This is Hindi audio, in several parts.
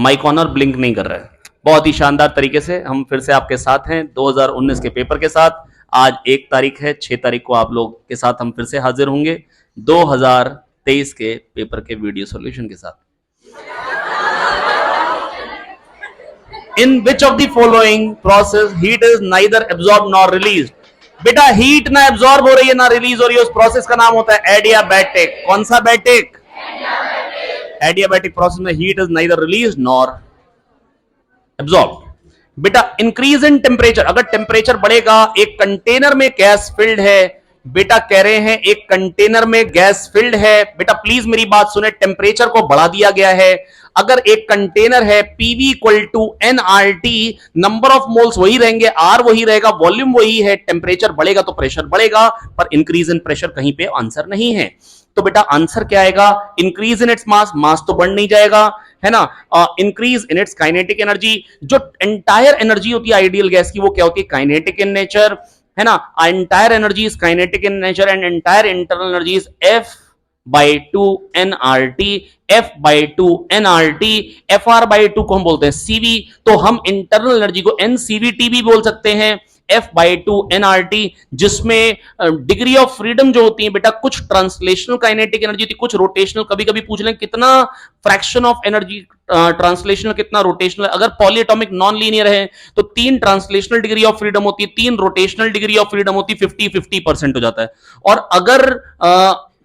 माइक ऑन और ब्लिंक नहीं कर रहा है। बहुत ही शानदार तरीके से हम फिर से आपके साथ हैं 2019 के पेपर के साथ। आज 1 तारीख है, 6 तारीख को आप लोग के साथ हम फिर से हाजिर होंगे 2023 के पेपर के वीडियो सॉल्यूशन के साथ। In which of the following process heat is neither absorb nor release? बेटा हीट ना एब्जॉर्ब हो रही है ना रिलीज हो रही है, उस प्रोसेस का नाम होता है एडियाबैटिक। कौन सा बैटिक? एडियाबैटिक प्रोसेस में heat is neither release nor absorb. बेटा इंक्रीज इन टेम्परेचर, अगर टेम्परेचर बढ़ेगा, एक कंटेनर में गैस फिल्ड है, बेटा कह रहे हैं एक कंटेनर में गैस फिल्ड है, बेटा प्लीज मेरी बात सुने, टेम्परेचर को बढ़ा दिया गया है। अगर एक कंटेनर है, PV equal to nRT, number of moles वही रहेंगे, R वही रहेगा, वॉल्यूम वही है, टेम्परेचर बढ़ेगा तो प्रेशर बढ़ेगा, पर इंक्रीज इन प्रेशर कहीं पे आंसर नहीं है। तो बेटा आंसर क्या आएगा? इंक्रीज इन इट्स मास, मास तो बढ़ नहीं जाएगा, है ना। Increase in its kinetic energy, जो एंटायर एनर्जी होती है आइडियल गैस की, वो क्या होती है? काइनेटिक इन नेचर, है ना। Entire energy is kinetic in nature and entire internal energy is F/2 nRT। F/2 nRT, FR/2 को हम बोलते हैं CV, तो हम इंटरनल एनर्जी को NCVT भी बोल सकते हैं। F/2 nRT, जिसमें डिग्री ऑफ फ्रीडम जो होती है बेटा, कुछ ट्रांसलेशनल काइनेटिक एनर्जी होती है, कुछ रोटेशनल। कभी कभी पूछ लें कितना फ्रैक्शन ऑफ एनर्जी ट्रांसलेशनल, कितना रोटेशनल। अगर पॉलीएटॉमिक नॉन लीनियर है तो 3 ट्रांसलेशनल डिग्री ऑफ फ्रीडम होती है, 3 रोटेशनल डिग्री ऑफ फ्रीडम होती है, 50-50% हो जाता है। और अगर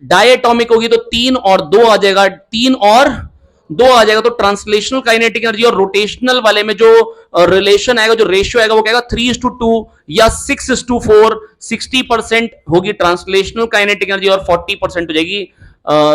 डायटॉमिक होगी तो 3 और 2 आ जाएगा, 3 और 2 आ जाएगा। तो ट्रांसलेशनल काइनेटिक एनर्जी और रोटेशनल वाले में जो रिलेशन आएगा, जो रेशियो आएगा, वो कहेगा 3:2 या 6:4। 60% होगी ट्रांसलेशनल काइनेटिक एनर्जी और 40% हो जाएगी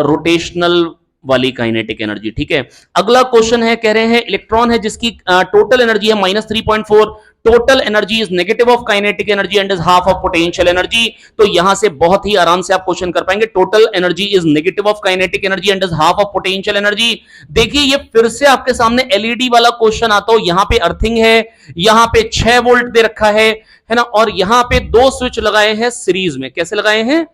रोटेशनल वाली काइनेटिक एनर्जी। ठीक है, अगला क्वेश्चन है, कह रहे हैं इलेक्ट्रॉन है जिसकी टोटल एनर्जी है -3.4, total energy is negative of kinetic energy and is half of potential energy. तो यहां से बहुत ही आराम से आप क्वेश्चन कर पाएंगे, total energy is negative of kinetic energy and is half of potential energy. देखिए ये फिर से आपके सामने एलईडी वाला क्वेश्चन आता हो, यहां पे अर्थिंग है, यहां पे 6 वोल्ट दे रखा है ना, और यहां पे 2 स्विच लगाए हैं सीरीज में। कैसे लगाए हैं?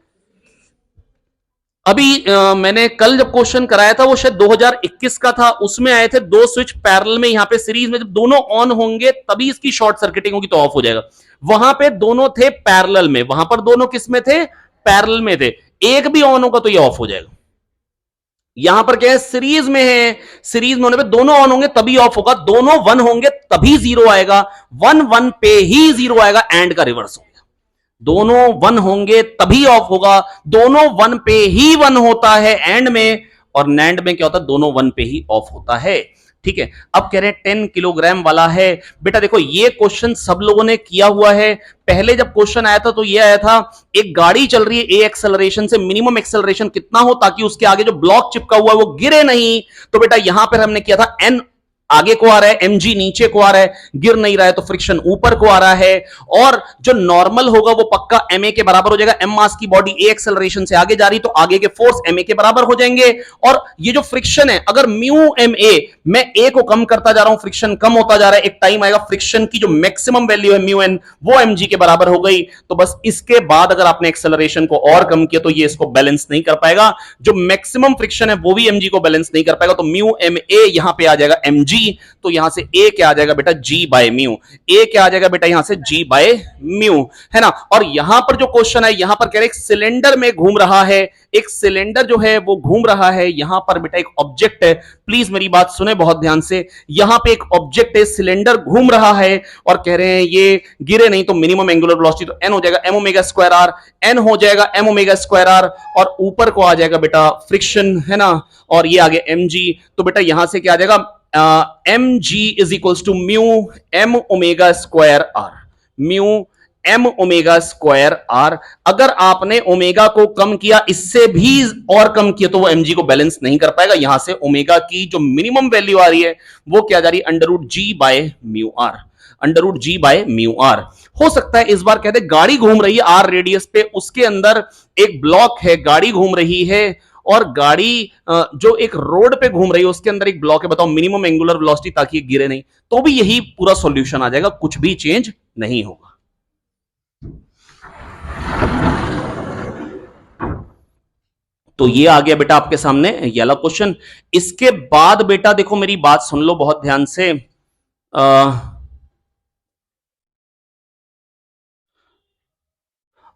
अभी मैंने कल जब क्वेश्चन कराया था वो शायद 2021 का था, उसमें आए थे 2 स्विच पैरेलल में, यहां पे सीरीज में। जब दोनों ऑन होंगे तभी इसकी शॉर्ट सर्किटिंग होगी तो ऑफ हो जाएगा। वहां पे दोनों थे पैरेलल में, वहां पर दोनों किस में थे? पैरेलल में थे। एक भी ऑन होगा तो ये ऑफ हो जाएगा। यहां पर क्या है? सीरीज में है, सीरीज में होने पे दोनों ऑन होंगे तभी ऑफ होगा, दोनों 1 होंगे तभी 0 आएगा, 1 पे ही 0 आएगा, एंड का रिवर्स होगा। दोनों 1 होंगे तभी ऑफ होगा, दोनों 1 पे ही 1 होता है एंड में, और नैंड में क्या होता है? दोनों 1 पे ही ऑफ होता है। ठीक है, अब कह रहे हैं 10 किलोग्राम वाला है। बेटा देखो ये क्वेश्चन सब लोगों ने किया हुआ है। पहले जब क्वेश्चन आया था तो ये आया था, एक गाड़ी चल रही है ए एक्सेलरेशन से, मिनिमम एक्सेलरेशन कितना हो ताकि उसके आगे जो ब्लॉक चिपका हुआ है वो गिरे नहीं। तो बेटा यहां पर हमने किया था एन आगे को आ रहा है, mg नीचे को आ रहा है, गिर नहीं रहा है तो फ्रिक्शन ऊपर को आ रहा है, और जो नॉर्मल होगा वो पक्का ma के बराबर हो जाएगा। m मास की बॉडी a एक्सेलरेशन से आगे जा रही तो आगे के फोर्स ma के बराबर हो जाएंगे। और ये जो फ्रिक्शन है, अगर म्यू ma, मैं a को कम करता जा रहा हूं, फ्रिक्शन कम होता जा रहा है, एक टाइम आएगा फ्रिक्शन की जो मैक्सिमम वैल्यू है म्यू n वो mg के बराबर हो गई। तो बस इसके बाद अगर आपने एक्सेलरेशन को और कम किया तो ये इसको बैलेंस नहीं कर पाएगा, जो मैक्सिमम फ्रिक्शन है वो भी mg को बैलेंस नहीं कर पाएगा। तो म्यू ma यहां पे आ जाएगा mg, तो यहां से a क्या आ जाएगा बेटा? g by mu. a क्या आ जाएगा बेटा? यहां से g बाय म्यू, है ना। और यहां पर जो क्वेश्चन है, यहां पर कह रहे एक सिलेंडर में घूम रहा है, एक सिलेंडर जो है वो घूम रहा है, यहां पर बेटा एक ऑब्जेक्ट है, प्लीज मेरी बात सुने बहुत ध्यान से। यहां पे एक ऑब्जेक्ट है, सिलेंडर घूम रहा है, और कह रहे हैं ये गिरे नहीं तो मिनिमम एंगुलर वेलोसिटी तो n हो जाएगा m omega square r, n हो जाएगा m ओमेगा स्क्वायर r, और ऊपर को आ जाएगा बेटा फ्रिक्शन, है ना, और ये आगे mg। तो बेटा यहां से क्या आ जाएगा? mg is equals to mu m omega square r, mu m omega square r। अगर आपने ओमेगा को कम किया, इससे भी और कम किया, तो वो mg को बैलेंस नहीं कर पाएगा। यहां से ओमेगा की जो मिनिमम वैल्यू आ रही है वो क्या जा रही है? √g by mu r, √g by mu r। हो सकता है इस बार कहते गाड़ी घूम रही है r रेडियस पे, उसके अंदर एक ब्लॉक है, गाड़ी घूम रही है, और गाड़ी जो एक रोड पे घूम रही है उसके अंदर एक ब्लॉक है, बताओ मिनिमम एंगुलर वेलोसिटी ताकि गिरे नहीं, तो भी यही पूरा सॉल्यूशन आ जाएगा, कुछ भी चेंज नहीं होगा। तो ये आ गया बेटा आपके सामने ये वाला क्वेश्चन। इसके बाद बेटा देखो मेरी बात सुन लो बहुत ध्यान से।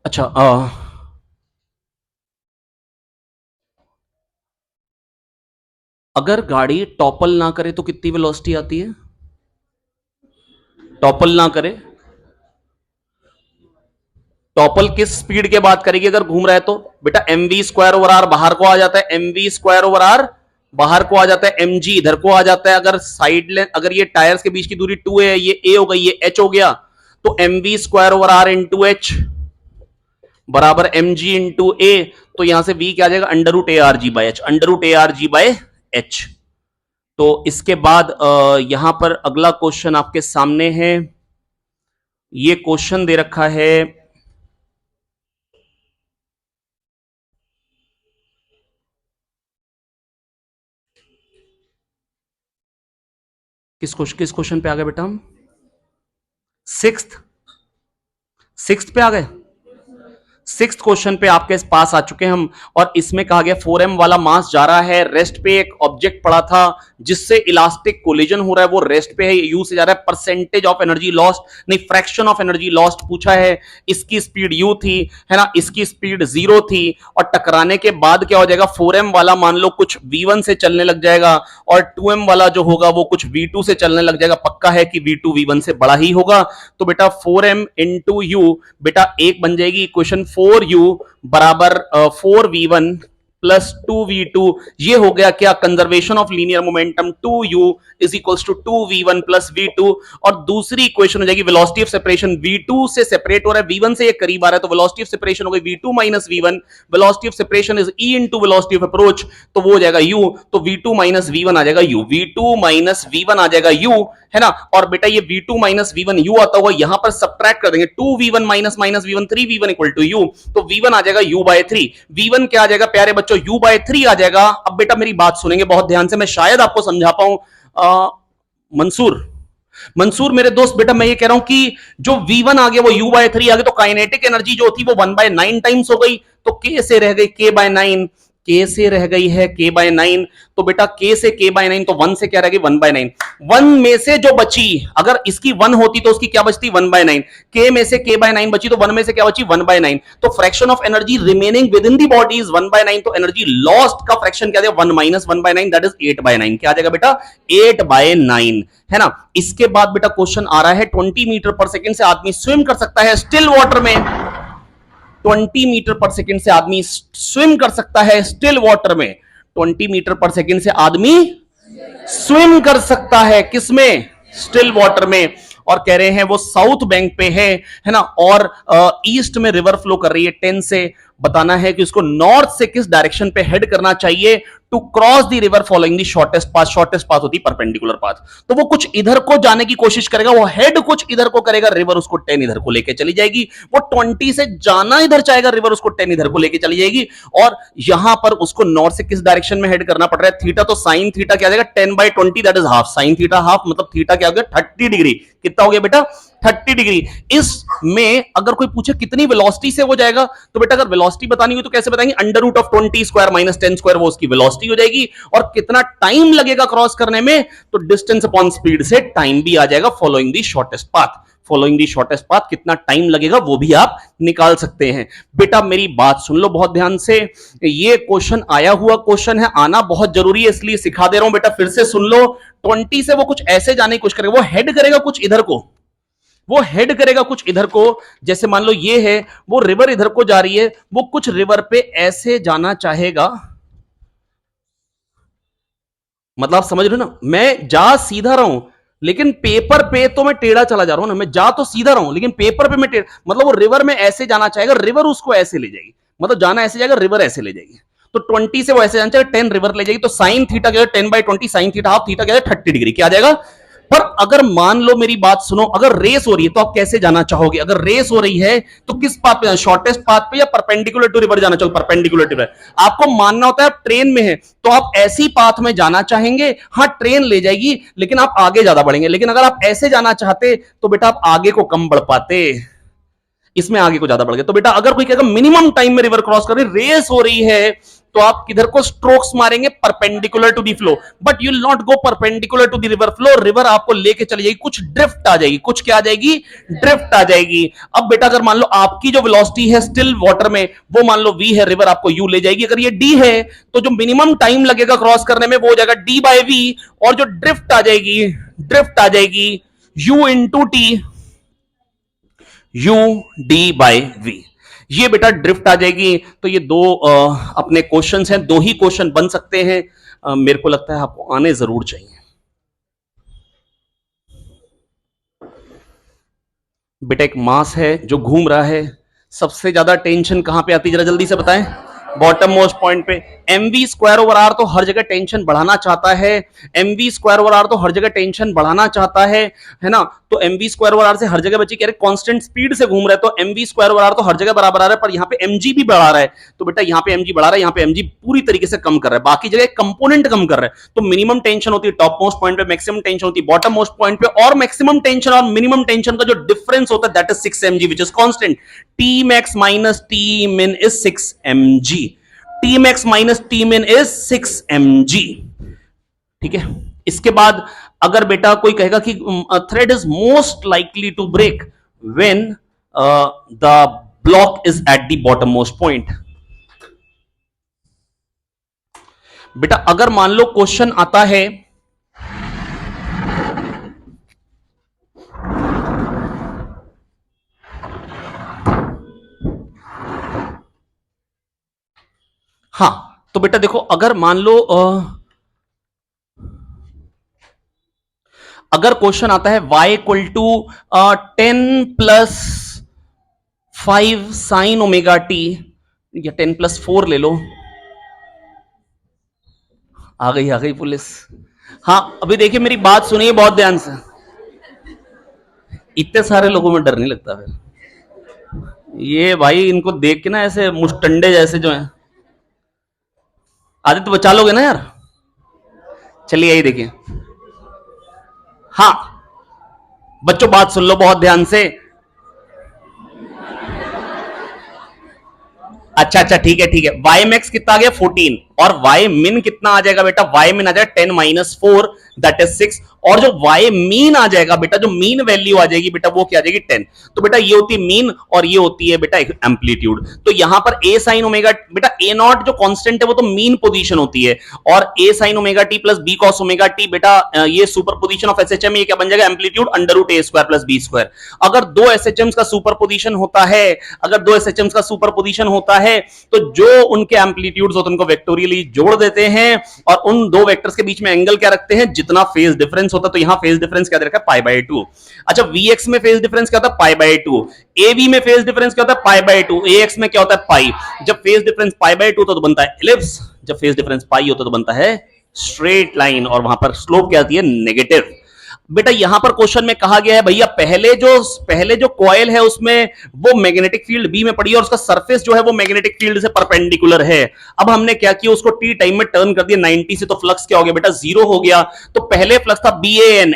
अच्छा अगर गाड़ी टॉपल ना करे तो कितनी वेलोसिटी आती है? टॉपल ना करे, टॉपल किस स्पीड के बात करेगी अगर घूम रहा है तो? बेटा mv² / r बाहर को आ जाता है, mv² / r बाहर को आ जाता है, mg इधर को आ जाता है। अगर साइड लेंथ, अगर ये टायर्स के बीच की दूरी 2a है, ये a हो गई, ये h हो गया, तो mv² / r इंटू h बराबर mg इंटू a। तो यहां से v क्या आ जाएगा? √arg/h, √arg/h। तो इसके बाद यहां पर अगला क्वेश्चन आपके सामने है। ये क्वेश्चन दे रखा है किस क्वेश्चन पे आ गए बेटा हम? सिक्स्थ पे आ गए। सिक्स्थ क्वेश्चन पे आपके पास आ चुके हैं हम। और इसमें कहा गया 4m वाला मास जा रहा है रेस्ट पे, एक ऑब्जेक्ट पड़ा था जिससे इलास्टिक कोलिजन हो रहा है, वो रेस्ट पे है, यू से जा रहा है। परसेंटेज ऑफ एनर्जी लॉस्ट, नहीं फ्रैक्शन ऑफ एनर्जी लॉस्ट पूछा है। इसकी स्पीड u थी, है ना, इसकी स्पीड 0 थी, और टकराने के बाद क्या हो जाएगा? 4m वाला मान लो कुछ v1 से चलने लग जाएगा, और 2m वाला जो होगा वो कुछ v2 से चलने लग जाएगा। पक्का है कि v2 v1 से बड़ा ही होगा। तो बेटा 4m इंटू यू बेटा एक बन जाएगी इक्वेशन 4u बराबर 4v1 प्लस 2v2। ये हो गया क्या? Conservation of linear momentum 2u is equals to 2v1 plus v2। और दूसरी इक्वेशन हो जाएगी वेलोसिटी ऑफ सेपरेशन, v2 से सेपरेट हो रहा है, v1 से ये करीब आ रहा है, तो वेलोसिटी ऑफ सेपरेशन हो गई v2 minus v1। Velocity of separation is e into velocity of approach, तो वो हो जाएगा u। तो v2 माइनस v1 आ जाएगा u, v2 माइनस v1 आ जाएगा u, है ना। और बेटा ये v2 माइनस v1 u आता होगा, यहां पर सब्ट्रैक्ट कर देंगे, 2v1 minus minus v1 3v1 equal to u। तो v1 आ जाएगा u/3, v1 क्या आ जाएगा प्यारे बच्चों? u/3 आ जाएगा। अब बेटा मेरी बात सुनेंगे बहुत ध्यान से, मैं शायद आपको समझा पाऊं। मंसूर मेरे दोस्त, बेटा मैं ये कह रहा हूं कि जो v1 आ गया वो u/3 आ गया, तो काइनेटिक एनर्जी जो थी वो 1/9 टाइम्स हो गई, तो k से रह गई k/9, k से रह गई है k/9। तो बेटा k से k/9, तो 1 से क्या रह गई? 1/9। 1 में से जो बची, अगर इसकी 1 होती तो उसकी क्या बचती? 1/9। k में से k/9 बची, तो 1 में से क्या बची? 1/9। तो fraction of energy remaining with in the body is 1/9। तो एनर्जी लॉस्ट का फ्रैक्शन क्या? 1 माइनस 1/9 दैट इज 8/9। क्या आ जाएगा बेटा? 8/9, है ना। इसके बाद बेटा क्वेश्चन आ रहा है 20 मीटर पर सेकेंड से आदमी स्विम कर सकता है स्टिल वाटर में। 20 मीटर पर सेकेंड से आदमी स्विम कर सकता है स्टिल वाटर में। 20 मीटर पर सेकेंड से आदमी स्विम कर सकता है किसमें? स्टिल वाटर में। और कह रहे हैं वो साउथ बैंक पे है ना, और ईस्ट में रिवर फ्लो कर रही है 10 से। बताना है कि उसको नॉर्थ से किस डायरेक्शन पे हेड करना चाहिए to cross the river following the shortest path. Shortest path होती है परपेंडिकुलर पाथ। तो वो कुछ इधर को जाने की कोशिश करेगा, वो हेड कुछ इधर को करेगा, रिवर उसको 10 इधर को लेके चली जाएगी। वो 20 से जाना इधर चाहेगा, रिवर उसको 10 इधर को लेके चली जाएगी। और यहां पर उसको नॉर्थ से किस डायरेक्शन में हेड करना पड़ रहा है? थीटा, तो साइन थीटा क्या जाएगा? 10/20 that is half. Sine theta half मतलब थीटा क्या हो गया? 30 डिग्री। कितना हो गया बेटा? 30 डिग्री। इसमें अगर कोई पूछे कितनी वेलोसिटी से वो जाएगा, तो बेटा अगर वेलोसिटी बतानी हो तो कैसे बताएंगे? √20² माइनस 10² वो उसकी वेलोसिटी हो जाएगी। और कितना टाइम लगेगा क्रॉस करने में? तो डिस्टेंस अपॉन स्पीड से टाइम भी आ जाएगा following the shortest path. Following the shortest path कितना टाइम लगेगा वो भी आप निकाल सकते हैं। बेटा मेरी बात सुन लो बहुत ध्यान से, ये क्वेश्चन आया हुआ क्वेश्चन है, आना बहुत जरूरी है इसलिए सिखा दे रहा हूं बेटा, फिर से सुन लो। 20 से वो कुछ ऐसे जाने की कोशिश करेगा, वो हेड करेगा कुछ इधर को, वो हेड करेगा कुछ इधर को। जैसे मान लो ये है, वो रिवर इधर को जा रही है, वो कुछ रिवर पे ऐसे जाना चाहेगा। मतलब आप समझ रहे हो ना, मैं जा सीधा रहा हूं लेकिन पेपर पे तो मैं टेढ़ा चला जा रहा हूं ना। मैं जा तो सीधा रहा हूं लेकिन पेपर पे मैं टेढ़ा, मतलब वो रिवर में ऐसे जाना चाहेगा, रिवर उसको ऐसे ले जाएगी। मतलब जाना ऐसे जाएगा, रिवर ऐसे ले जाएगी। तो 20 से वो ऐसे जाना चाहेगा, 10 रिवर ले जाएगी। तो साइन थीटा क्या है? 10/20 साइन थीटा हाफ, थीटा क्या है? 30 डिग्री। क्या आ जाएगा? पर अगर मान लो मेरी बात सुनो, अगर रेस हो रही है तो आप कैसे जाना चाहोगे? अगर रेस हो रही है तो किस पाथ पे? शॉर्टेस्ट पाथ पे या परपेंडिकुलर टू रिवर जाना चाहोगे? Perpendicular to river. आपको मानना होता है आप ट्रेन में है तो आप ऐसी पाथ में जाना चाहेंगे, हाँ ट्रेन ले जाएगी लेकिन आप आगे ज्यादा बढ़ेंगे। लेकिन अगर आप ऐसे जाना चाहते तो बेटा आप आगे को कम बढ़ पाते। इसमें आगे को ज्यादा बढ़ गया। तो बेटा अगर कोई कहेगा मिनिमम टाइम में रिवर क्रॉस कर रही, रेस हो रही है, तो आप किधर को स्ट्रोक्स मारेंगे, perpendicular to the flow, but you will not go perpendicular to the river flow. River आपको लेके चली जाएगी, कुछ ड्रिफ्ट आ जाएगी, कुछ क्या आ जाएगी, ड्रिफ्ट आ जाएगी। अब बेटा अगर मान लो आपकी जो वेलोसिटी है स्टिल वाटर में वो मान लो v है, रिवर आपको u ले जाएगी। अगर ये d है तो जो मिनिमम टाइम लगेगा क्रॉस करने में वो हो जाएगा d बाय v, और जो ड्रिफ्ट आ जाएगी u into t, u d by v। ये बेटा ड्रिफ्ट आ जाएगी। तो ये दो अपने क्वेश्चंस हैं, दो ही क्वेश्चन बन सकते हैं। मेरे को लगता है आपको आने जरूर चाहिए। बेटा एक मास है जो घूम रहा है, सबसे ज्यादा टेंशन कहां पे आती है, जरा जल्दी से बताएं। बॉटम मोस्ट पॉइंट पे। mv स्क्वायर ओवर आर तो हर जगह टेंशन बढ़ाना चाहता है, mv स्क्वायर ओवर आर तो हर जगह टेंशन बढ़ाना चाहता है ना। तो mv स्क्वायर ओवर आर से हर जगह बच्चे कह रहे कांस्टेंट स्पीड से घूम रहा है, तो mv स्क्वायर ओवर आर तो हर जगह बराबर आ रहा है, पर यहां पे mg भी बढ़ा रहा है। तो बेटा यहां पे mg बढ़ा रहा है, यहां पे mg पूरी तरीके से कम कर रहा है, बाकी जगह कंपोनेंट कम कर रहा है। तो मिनिमम टेंशन होती है टॉप मोस्ट पॉइंट पे, मैक्सिमम टेंशन होती है बॉटम मोस्ट पॉइंट पे, और मैक्सिमम टेंशन और मिनिमम टेंशन का जो डिफरेंस होता है that is 6 mg which is constant. t max minus t min is 6 mg, T max minus T min is 6 mg। ठीक है, इसके बाद अगर बेटा कोई कहेगा कि thread is most likely to break when the block is at the bottom most point. बेटा अगर मान लो क्वेश्चन आता है हाँ, तो बेटा देखो अगर मान लो अगर क्वेश्चन आता है y equal to 10 plus 5 sine omega t, या 10 प्लस 4 ले लो। आ गई पुलिस। हाँ अभी देखिए मेरी बात सुनिए बहुत ध्यान से, इतने सारे लोगों में डर नहीं लगता फिर। ये भाई इनको देख के ना ऐसे मुस्टंडे जैसे जो हैं, आदित्य बचा लोगे ना यार। चलिए यही देखिए। हाँ बच्चों बात सुन लो बहुत ध्यान से। अच्छा ठीक है। वाई मैक्स कितना आ गया 14, और वाई मिन कितना आ जाएगा बेटा, वाई मिन आ जाएगा 10 माइनस 4 दैट इज 6, और जो वाई मीन आ जाएगा बेटा, जो मीन वैल्यू आ जाएगी बेटा वो क्या आ जाएगी 10। तो बेटा ये होती है मीन और ये होती है बेटा एम्पलीट्यूड। तो यहां पर ए साइन ओमेगा बेटा ए नॉट जो कांस्टेंट है वो तो मीन पोजीशन होती है, और A sine omega T plus B cos omega T बेटा ये सुपर पोजीशन ऑफ एसएचएम, ये क्या बन जाएगा एम्पलीट्यूड अंडर रूट ए स्क्वायर प्लस बी स्क्वायर। अगर दो एसएचएम्स का सुपर पोजीशन होता है, अगर दो एसएचएम्स का सुपर पोजीशन होता है तो जो उनके एम्पलीट्यूड्स होते हैं उनको वेक्टोरियली जोड़ देते हैं, और उन दो वेक्टर्स के बीच में एंगल क्या रखते हैं, जितना फेज डिफरेंस होता है। तो यहां फेज डिफरेंस क्या दे रखा है पाई बाय 2। अच्छा वीएक्स में फेज डिफरेंस क्या होता है पाई बाय 2, एवी में फेज डिफरेंस क्या होता है पाई बाय 2, एएक्स में क्या होता है पाई। जब फेज डिफरेंस पाई बाय 2 तो बनता है एलिप्स, जब फेज डिफरेंस पाई होता तो बनता है स्ट्रेट लाइन, और वहां पर स्लोप क्या आती है नेगेटिव। बेटा यहां पर क्वेश्चन में कहा गया है भैया पहले जो कॉइल है उसमें वो मैग्नेटिक फील्ड बी में पड़ी है, और उसका सरफेस जो है वो मैग्नेटिक फील्ड से परपेंडिकुलर है। अब हमने क्या किया, उसको टी टाइम में टर्न कर दिया 90 से, तो फ्लक्स क्या हो गया बेटा 0 हो गया। तो पहले फ्लक्स था बी ए एन,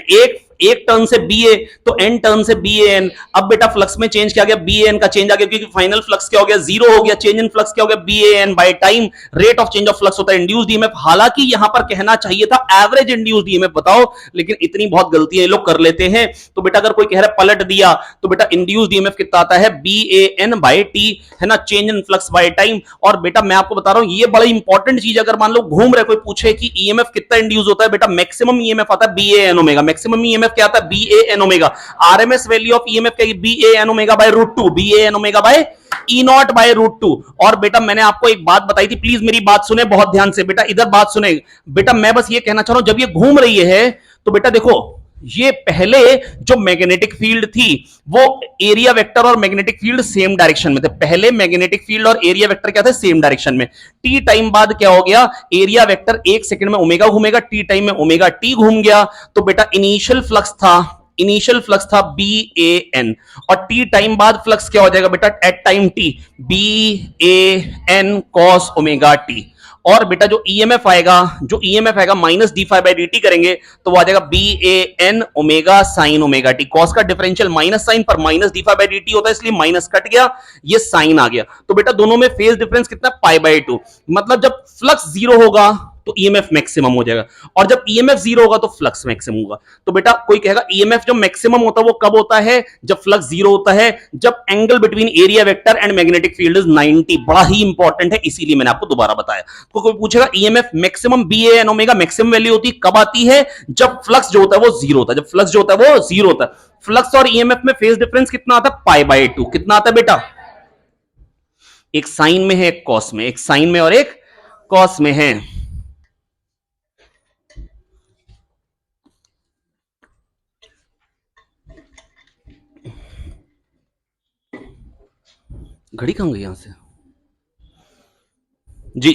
एक टर्न से बी ए तो एन टर्न से बी ए एन। अब बेटा फ्लक्स में चेंज क्या गया, बी ए एन का चेंज आ गया, क्योंकि फाइनल फ्लक्स क्या हो गया 0 हो गया, चेंज इन फ्लक्स क्या हो गया B A N by time. Rate of change of flux होता है इंड्यूस्ड ईएमएफ, हालांकि यहां पर कहना चाहिए था एवरेज इंड्यूस्ड ईएमएफ बताओ, लेकिन इतनी बहुत गलतियां ये लोग कर लेते हैं। तो बेटा अगर कोई कह रहा है पलट दिया, तो बेटा इंड्यूस्ड ईएमएफ कितना आता है B A N bye T, है ना, change in flux by time. और बेटा मैं आपको बता रहा हूं ये बड़ा इंपॉर्टेंट चीज, अगर मान लो घूम रहे कोई पूछे कि ईएमएफ कितना इंड्यूस होता है, बेटा मैक्सिमम ईएमएफ आता है B A N omega. Maximum EMF क्या आता है B A N omega. RMS value of EMF क्या है B A N omega by root 2, B A N omega by E naught by root 2। और बेटा मैंने आपको एक बात बताई थी, प्लीज मेरी बात सुने बहुत ध्यान से, बेटा इधर बात सुने। बेटा मैं बस ये कहना चाह रहा हूं जब ये घूम रही है तो बेटा देखो ये पहले जो मैग्नेटिक फील्ड थी वो एरिया वेक्टर और मैग्नेटिक फील्ड सेम डायरेक्शन में थे। पहले मैग्नेटिक फील्ड और एरिया वेक्टर क्या थे सेम डायरेक्शन में। टी टाइम बाद क्या हो गया, एरिया वेक्टर 1 सेकंड में ओमेगा घूमेगा, टी टाइम में ओमेगा टी घूम गया। तो बेटा इनिशियल फ्लक्स था बी ए एन, और टी टाइम बाद फ्लक्स क्या हो जाएगा बेटा at time T B A N cos omega T. और बेटा जो ईएमएफ आएगा, minus D phi by D T करेंगे तो वो आ जाएगा B A N omega sine omega T. Cos का डिफरेंशियल माइनस साइन पर minus D phi by D T होता है, इसलिए माइनस कट गया, ये साइन आ गया। तो बेटा दोनों में फेज डिफरेंस कितना, पाई बाई टू। मतलब जब फ्लक्स जीरो होगा तो ईएमएफ मैक्सिमम हो जाएगा, और जब ईएमएफ जीरो होगा तो फ्लक्स मैक्सिमम होगा। तो बेटा कोई कहेगा ईएमएफ जो मैक्सिमम होता है वो कब होता है, जब फ्लक्स जीरो होता है, जब angle between area vector and magnetic field is 90। बड़ा ही इंपॉर्टेंट है, इसीलिए मैंने आपको दोबारा बताया। तो कोई पूछेगा EMF maximum B A N omega maximum value होती है कब आती है, जब फ्लक्स जो होता है वो जीरो होता है, जब फ्लक्स जो होता है वो जीरो होता है। फ्लक्स और ईएमएफ में फेज डिफरेंस कितना आता है, पाई बाई टू। कितना आता है बेटा, एक साइन में है एक कॉस में, एक साइन में और एक कॉस में है। घड़ी कहां गई यहां से जी।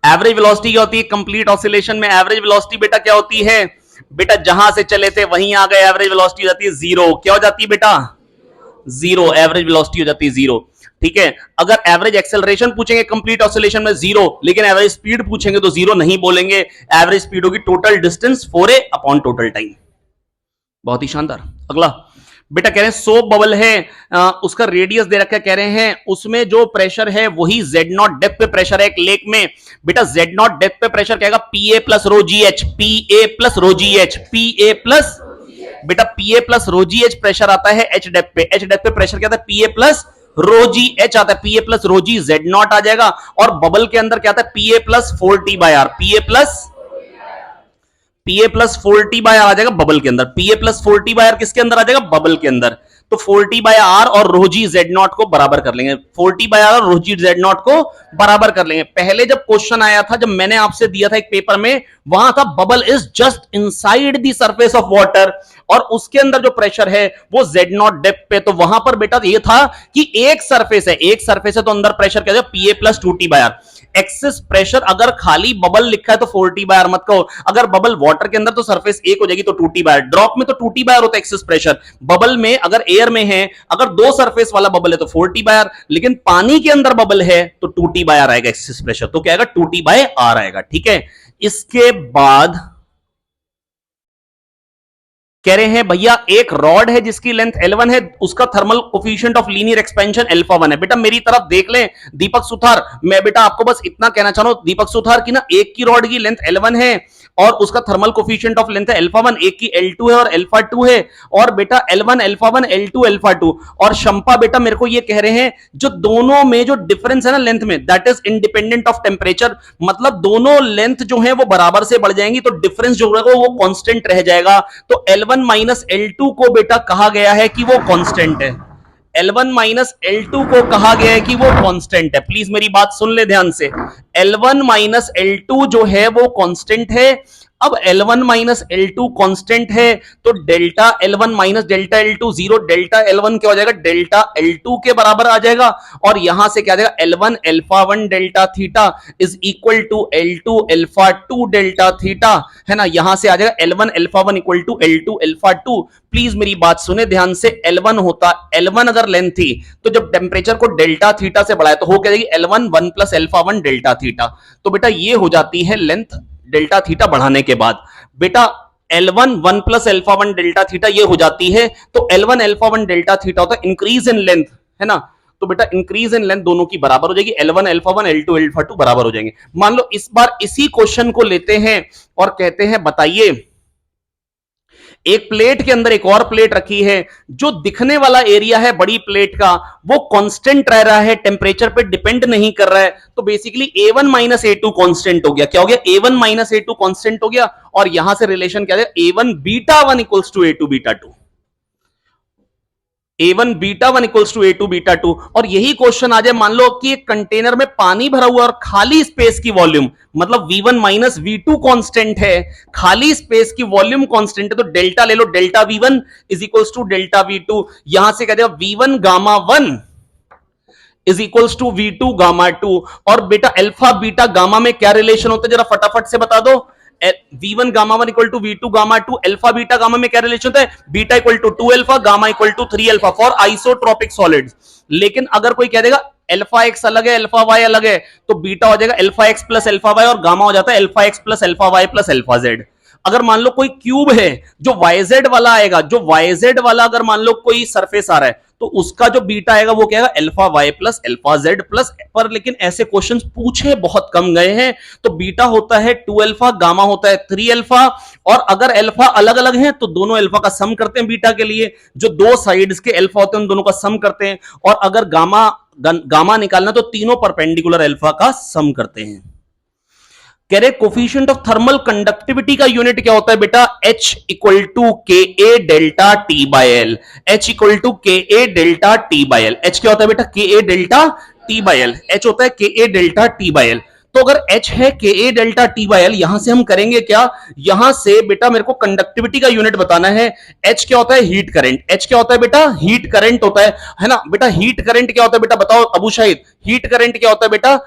एवरेज वेलोसिटी क्या होती है, कंप्लीट ऑसिलेशन में एवरेज वेलोसिटी बेटा क्या होती है, बेटा जहां से चले थे वहीं आ गए, एवरेज वेलोसिटी हो जाती है जीरो। क्या हो जाती है बेटा, जीरो, एवरेज वेलोसिटी हो जाती है जीरो। ठीक है, अगर एवरेज एक्सेलरेशन पूछेंगे कंप्लीट ऑसिलेशन में जीरो, लेकिन एवरेज स्पीड पूछेंगे तो जीरो नहीं बोलेंगे, एवरेज स्पीड होगी total distance 4a upon total time. बहुत ही शानदार। अगला बेटा कह रहे हैं सोप बबल है, उसका रेडियस दे रखा है, कह रहे हैं उसमें जो प्रेशर है वही जेड नॉट डेप्थ पे प्रेशर है एक लेक में। बेटा जेड नॉट डेप्थ पे प्रेशर कहेगा P A plus rho G H, P A plus rho G H, P A plus, बेटा P A plus rho G H pressure आता है एच डेप्थ पे, एच डेप्थ पे प्रेशर क्या आता है, P A plus rho G H आता है, P A plus rho G Z not आ जाएगा। और बबल के अंदर क्या आता है, P A plus 4t by R, P A plus 4t by R आ जाएगा बबल के अंदर। P A plus 4t by R किसके अंदर आ जाएगा, बबल के अंदर। तो 4t बाय आर और रोजी जेड नॉट को बराबर कर लेंगे, 4t बाय आर और रोजी जेड नॉट को बराबर कर लेंगे। पहले जब क्वेश्चन आया था, जब मैंने आपसे दिया था एक पेपर में, वहां था bubble is just inside the surface of water, और उसके अंदर जो प्रेशर है वो जेड नॉट डेप्थ पे। तो वहां पर बेटा ये था कि एक सरफेस है, एक सरफेस है तो अंदर प्रेशर क्या है, P A plus 2t by R. Excess pressure अगर खाली बबल लिखा है तो 4t बाय आर मत कहो, अगर बबल वाटर के अंदर तो सरफेस एक हो जाएगी तो 2t बाय आर। ड्रॉप में तो 2t बाय आर होता है एक्सेस प्रेशर, बबल में अगर एयर में है, अगर दो सरफेस वाला बबल है तो 4t बाय आर, लेकिन पानी के अंदर बबल है तो 2t बाय आर आएगा एक्सेस प्रेशर, तो क्या आएगा 2t बाय आर आएगा। ठीक है, इसके बाद कह रहे हैं भैया एक रॉड है जिसकी लेंथ L1 है, उसका thermal coefficient of linear expansion alpha 1 है। बेटा मेरी तरफ देख लें दीपक सुथार, मैं बेटा आपको बस इतना कहना चाह रहा हूं दीपक सुथार की ना, एक की रॉड की लेंथ L1 है और उसका थर्मल कोफिशिएंट ऑफ लेंथ है अल्फा 1, एक की L2 है और अल्फा 2 है, और बेटा L1 अल्फा 1 L2 अल्फा 2। और शंपा बेटा मेरे को ये कह रहे हैं जो दोनों में जो डिफरेंस है ना लेंथ में, that is independent of temperature, मतलब दोनों लेंथ जो है वो बराबर से बढ़ जाएंगी तो डिफरेंस जो होगा वो कांस्टेंट रह जाएगा। तो L1 माइनस L2 को बेटा कहा गया है कि वो कांस्टेंट है, L1 माइनस L2 को कहा गया है कि वो कांस्टेंट है। प्लीज मेरी बात सुन ले ध्यान से, L1 माइनस L2 जो है वो कांस्टेंट है। अब L1 माइनस L2 कांस्टेंट है तो delta L1 minus delta L2 zero, delta L1 क्या हो जाएगा, डेल्टा L2 के बराबर आ जाएगा। और यहां से क्या आ जाएगा, L1 alpha 1 delta theta is equal to L2 alpha 2 delta theta, है ना। यहां से आ जाएगा L1 alpha 1 equal to L2 alpha 2। Please मेरी बात सुने ध्यान से, L1 होता, L1 अगर लेंथ थी तो जब टेम्परेचर को डेल्टा थीटा से बढ़ाए तो हो क्या जाएगी, L1 1 plus alpha 1 delta theta. तो बेटा ये हो जाती है लेंथ डेल्टा थीटा बढ़ाने के बाद, बेटा L1 1 plus alpha 1 delta theta ये हो जाती है। तो L1 अल्फा 1 डेल्टा थीटा होता है इंक्रीज इन लेंथ, है ना। तो बेटा इंक्रीज इन लेंथ दोनों की बराबर हो जाएगी, L1 अल्फा 1 L2 अल्फा 2 बराबर हो जाएंगे। मान लो इस बार इसी क्वेश्चन को लेते हैं और कहते हैं बताइए एक प्लेट के अंदर एक और प्लेट रखी है, जो दिखने वाला एरिया है बड़ी प्लेट का वो कांस्टेंट रह रहा है, टेम्परेचर पे डिपेंड नहीं कर रहा है। तो basically A1 minus A2 constant हो गया। क्या हो गया, A1 माइनस A2 कांस्टेंट हो गया। और यहां से रिलेशन क्या है, A1 beta 1 equals to A2 beta 2, A1 beta 1 equals to A2 beta 2। और यही क्वेश्चन आ जाए, मान लो कि एक कंटेनर में पानी भरा हुआ और खाली स्पेस की वॉल्यूम, मतलब V1 माइनस V2 कांस्टेंट है, खाली स्पेस की वॉल्यूम कांस्टेंट है, तो डेल्टा ले लो, delta V1 is equals to delta V2। यहां से कह देगा V1 gamma 1 is equals to V2 gamma 2। और बेटा अल्फा बीटा गामा में क्या रिलेशन होता है, जरा फटाफट से बता दो। V1 gamma 1 equal to V2 gamma 2, alpha beta gamma में क्या रिलेशन होता है, beta equal to 2 alpha, gamma equal to 3 alpha for isotropic solids. लेकिन अगर कोई कह देगा अल्फा एक्स अलग है, अल्फा वाई अलग है, तो बीटा हो जाएगा alpha x plus alpha y, और गामा हो जाता है alpha x plus alpha y plus alpha z. अगर मान लो कोई क्यूब है, जो वाईजेड वाला आएगा, जो वाईजेड वाला अगर मान लो कोई सरफेस आ रहा है, तो उसका जो बीटा आएगा वो क्या आएगा, alpha y plus alpha z plus. पर लेकिन ऐसे क्वेश्चंस पूछे बहुत कम गए हैं, तो बीटा होता है 2 अल्फा, गामा होता है 3 अल्फा, और अगर अल्फा अलग अलग हैं तो दोनों अल्फा का सम करते हैं बीटा के लिए, जो दो साइड्स के अल्फा होते हैं उन दोनों का सम करते हैं, और अगर गामा निकालना तो तीनों परपेंडिकुलर अल्फा का सम करते हैं। कह रहे कोफिशिएंट ऑफ थर्मल कंडक्टिविटी का यूनिट क्या होता है बेटा, H equal to K A delta T by L. H equal to K A delta T by L. H क्या होता है बेटा, K A delta T by L. H होता है K A delta T by L. तो अगर H है K A delta T by L, यहां से हम करेंगे क्या, यहां से बेटा मेरे को कंडक्टिविटी का यूनिट बताना है। H क्या होता है, हीट करंट। H क्या होता है बेटा, हीट करंट होता है ना बेटा। हीट करंट क्या होता है बेटा, बताओ अबू शाहिद, हीट करंट क्या होता है बेटा,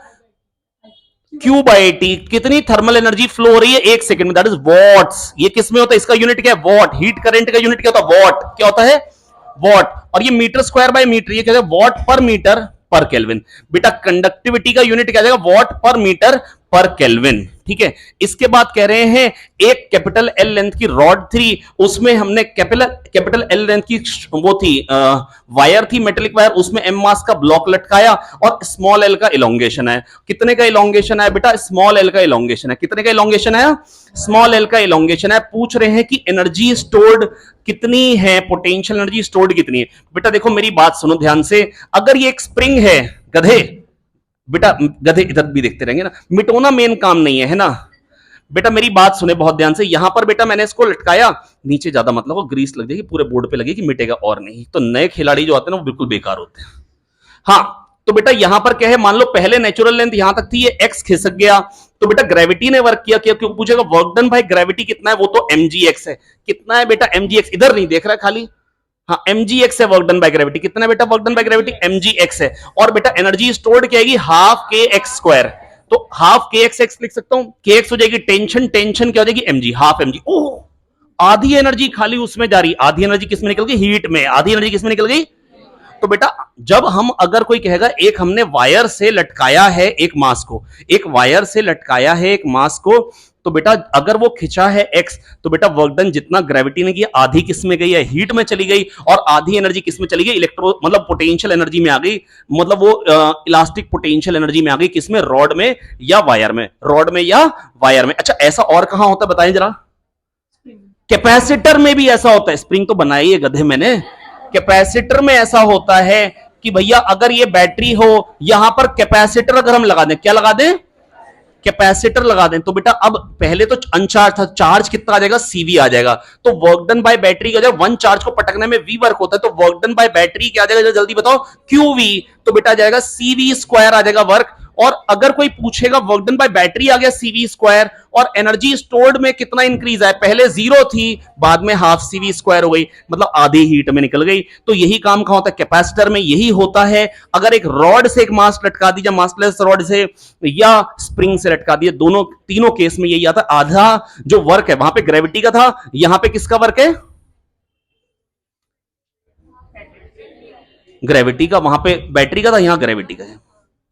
Q बाई टी। कितनी थर्मल एनर्जी फ्लो हो रही है एक सेकंड में, दैट इज वॉट्स। ये किस में होता है, इसका यूनिट क्या है, वॉट। हीट करंट का यूनिट क्या होता है, वॉट। क्या होता है, वॉट। और ये मीटर स्क्वायर बाय मीटर, ये क्या है, वॉट पर मीटर पर केल्विन। बेटा कंडक्टिविटी का यूनिट क्या जाएगा, वॉट पर मीटर पर केल्विन। ठीक है, इसके बाद कह रहे हैं एक कैपिटल एल लेंथ की रॉड थी, उसमें हमने कैपिटल एल लेंथ की वो थी वायर थी, मेटेलिक वायर, उसमें एम मास का ब्लॉक लटकाया और स्मॉल एल का इलोंगेशन है। कितने का इलोंगेशन है बेटा, स्मॉल एल का इलोंगेशन है। कितने का इलोंगेशन है, स्मॉल एल का इलोंगेशन है। पूछ रहे हैं कि एनर्जी स्टोर्ड कितनी है, पोटेंशियल एनर्जी स्टोर्ड कितनी है। बेटा देखो मेरी बात सुनो ध्यान से, अगर ये एक स्प्रिंग है, गधे बेटा, गधे इधर भी देखते रहेंगे ना, मिटोना मेन काम नहीं है ना बेटा। मेरी बात सुने बहुत ध्यान से, यहां पर बेटा मैंने इसको लटकाया, नीचे ज्यादा मतलब वो ग्रीस लग जाएगी, पूरे बोर्ड पे लगेगी, मिटेगा और नहीं। तो नए खिलाड़ी जो आते हैं ना वो बिल्कुल बेकार होते हैं। हाँ, तो बेटा यहां पर क्या है, मान लो पहले नेचुरल लेंथ यहां तक थी, ये एक्स खिसक गया, तो बेटा ग्रेविटी ने वर्क किया, क्यों पूछेगा वर्क डन बाय ग्रेविटी कितना है, वो तो mgx है। कितना है बेटा mgx, इधर नहीं देख रहा है खाली, हाँ mgx है वर्क डन बाय ग्रेविटी। कितना है बेटा work done by gravity, mgx है। और बेटा एनर्जी स्टोर्ड क्या आएगी, हाफ के एक्स स्क्वायर, तो हाफ के एक्स लिख सकता हूं, के एक्स हो जाएगी टेंशन, टेंशन क्या हो जाएगी mg, हाफ mg। ओह, आधी एनर्जी खाली उसमें जा रही, आधी एनर्जी किसमें निकल गई, हीट में। आधी एनर्जी किसमें निकल गई, तो बेटा जब हम अगर कोई कहेगा एक हमने वायर से लटकाया है एक मास को, एक वायर से लटकाया है एक मास को, तो बेटा अगर वो खिंचा है एक्स, तो बेटा वर्क डन जितना ग्रेविटी ने किया आधी किस में गई है, हीट में चली गई, और आधी एनर्जी किस में चली गई, इलेक्ट्रो मतलब पोटेंशियल एनर्जी में आ गई, मतलब वो इलास्टिक पोटेंशियल एनर्जी में आ गई, किसमें, रॉड में या वायर में, रॉड में या वायर में। अच्छा ऐसा और कहां होता है बताएं जरा, कैपेसिटर में भी ऐसा होता है। स्प्रिंग तो बनाई है गधे मैंने, कैपेसिटर में ऐसा होता है कि भैया अगर ये बैटरी हो, यहां पर कैपेसिटर अगर हम लगा दें, क्या लगा दें, कैपेसिटर लगा दें, तो बेटा अब पहले तो अनचार्ज था, चार्ज कितना आ जाएगा, सीवी आ जाएगा। तो वर्क डन बाय बैटरी का, जब वन चार्ज को पटकने में वी वर्क होता है, तो वर्क डन बाय बैटरी क्या आ जाएगा, जल्दी बताओ, क्यूवी। तो बेटा जाएगा सीवी स्क्वायर आ जाएगा वर्क। और अगर कोई पूछेगा वर्क डन बाय बैटरी आ गया सीवी स्क्वायर, और एनर्जी स्टोर्ड में कितना इंक्रीज है, पहले जीरो थी बाद में हाफ सीवी स्क्वायर हो गई, मतलब आधी हीट में निकल गई। तो यही काम कहां होता है, कैपेसिटर में यही होता है। अगर एक रॉड से एक मास लटका दीजिए, मासलेस रॉड से या स्प्रिंग से लटका दिए, दोनों तीनों केस में यही आता है। आधा जो वर्क है वहां पे ग्रेविटी का था, यहां पे किसका वर्क है, ग्रेविटी का, वहां पे बैटरी का था, यहां ग्रेविटी का है।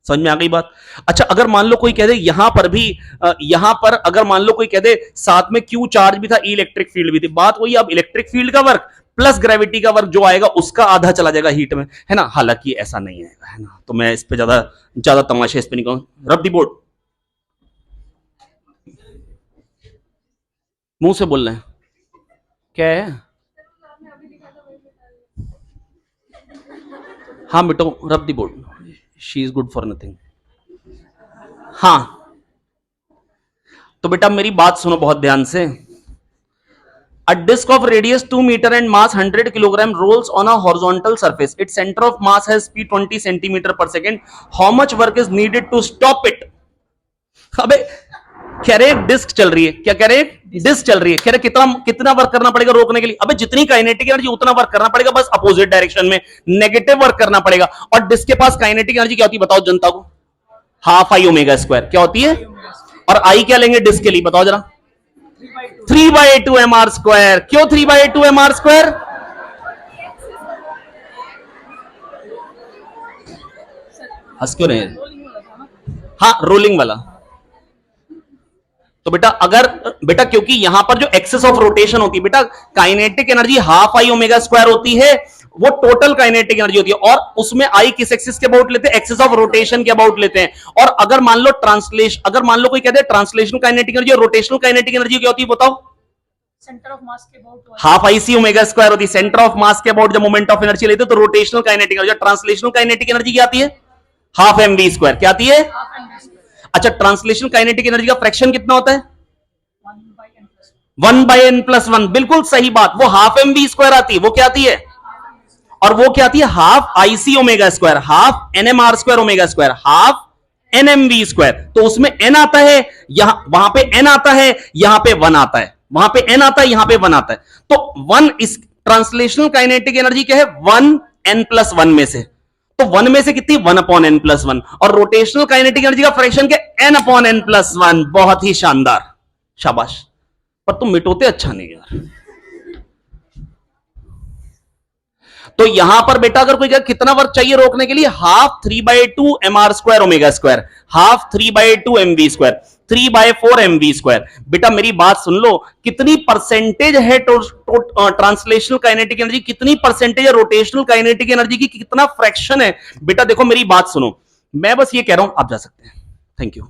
समझ में आ गई बात। अच्छा अगर मान लो कोई कह दे यहां पर भी, यहां पर अगर मान लो कोई कह दे साथ में क्यू चार्ज भी था, इलेक्ट्रिक फील्ड भी थी, बात वही, अब इलेक्ट्रिक फील्ड का वर्क प्लस ग्रेविटी का वर्क जो आएगा उसका आधा चला जाएगा हीट में, है ना। हालांकि ऐसा नहीं आएगा, है ना। तो मैं इस पे ज्यादा ज्यादा तमाशे इस पे नहीं कहूं। रब दी बोर्ड, मुंह से बोल रहे हैं क्या है, हाँ मिटो, रब दी board, she is good for nothing. हाँ तो बेटा मेरी बात सुनो बहुत ध्यान से। A disk of radius 2 meter and mass 100 kilogram rolls on a horizontal surface. Its center of mass has speed 20 centimeter per second. How much work is needed to stop it? अबे कह रहे डिस्क चल रही है, क्या कह रहे हैं, डिस्क चल रही है, कह रहे कितना कितना वर्क करना पड़ेगा रोकने के लिए। अबे जितनी काइनेटिक एनर्जी उतना वर्क करना पड़ेगा, बस अपोजिट डायरेक्शन में नेगेटिव वर्क करना पड़ेगा। और डिस्क के पास काइनेटिक एनर्जी क्या होती है बताओ जनता को, हाफ आई ओमेगा स्क्वायर। क्या होती है, और आई क्या लेंगे डिस्क के लिए बताओ जरा, 3/2 mr स्क्वायर। क्यों 3/2 mr स्क्वायर, हंस क्यों रहे? हाँ, रोलिंग वाला। तो बेटा अगर बेटा क्योंकि यहां पर जो एक्सेस ऑफ रोटेशन होती है बेटा, kinetic energy half I omega square होती है, वो टोटल काइनेटिक एनर्जी होती है, और उसमें आई किस एक्सिस के अबाउट लेते हैं? एक्सेस ऑफ रोटेशन के अबाउट लेते हैं। और अगर मान लो अगर मान लो कोई कहते हैं ट्रांसलेशनल काइनेटिक एनर्जी और रोटेशनल काइनेटिक एनर्जी क्या होती है बताओ? सेंटर ऑफ मास के about half I C omega square होती है। सेंटर ऑफ मास के अबाउट जब मोमेंट ऑफ एनर्जी लेते हैं तो rotational kinetic energy. Translational kinetic energy क्या आती है? Half M V square. क्या आती है? अच्छा, ट्रांसलेशनल काइनेटिक एनर्जी का फ्रैक्शन कितना होता है? 1/n+1। बिल्कुल सही बात, वो हाफ एम वी स्क्वायर आती है। वो क्या आती है? और वो क्या आती है? Half I C omega square, half N M R square omega square, half N M V square. तो उसमें एन आता है, यहां वहां पे एन आता है, यहां पे वन आता है, वहां पे एन आता है, यहां पे वन आता है। तो वन इस ट्रांसलेशनल काइनेटिक एनर्जी क्या है? 1n+1 में से। तो 1 में से कितनी? 1/n+1। और रोटेशनल काइनेटिक एनर्जी का फ्रैक्शन क्या? n/n+1। बहुत ही शानदार, शाबाश। पर तुम मिटोते अच्छा नहीं यार। तो यहां पर बेटा अगर कोई कितना वर्क चाहिए रोकने के लिए? Half 3/2 mr square omega square, half 3/2 mv square, 3/4 mv square. बेटा मेरी बात सुन लो, कितनी परसेंटेज है ट्रांसलेशनल काइनेटिक एनर्जी, कितनी परसेंटेज है रोटेशनल काइनेटिक एनर्जी की, कितना फ्रैक्शन है? बेटा देखो मेरी बात सुनो, मैं बस ये कह रहा हूं, आप जा सकते हैं, थैंक यू।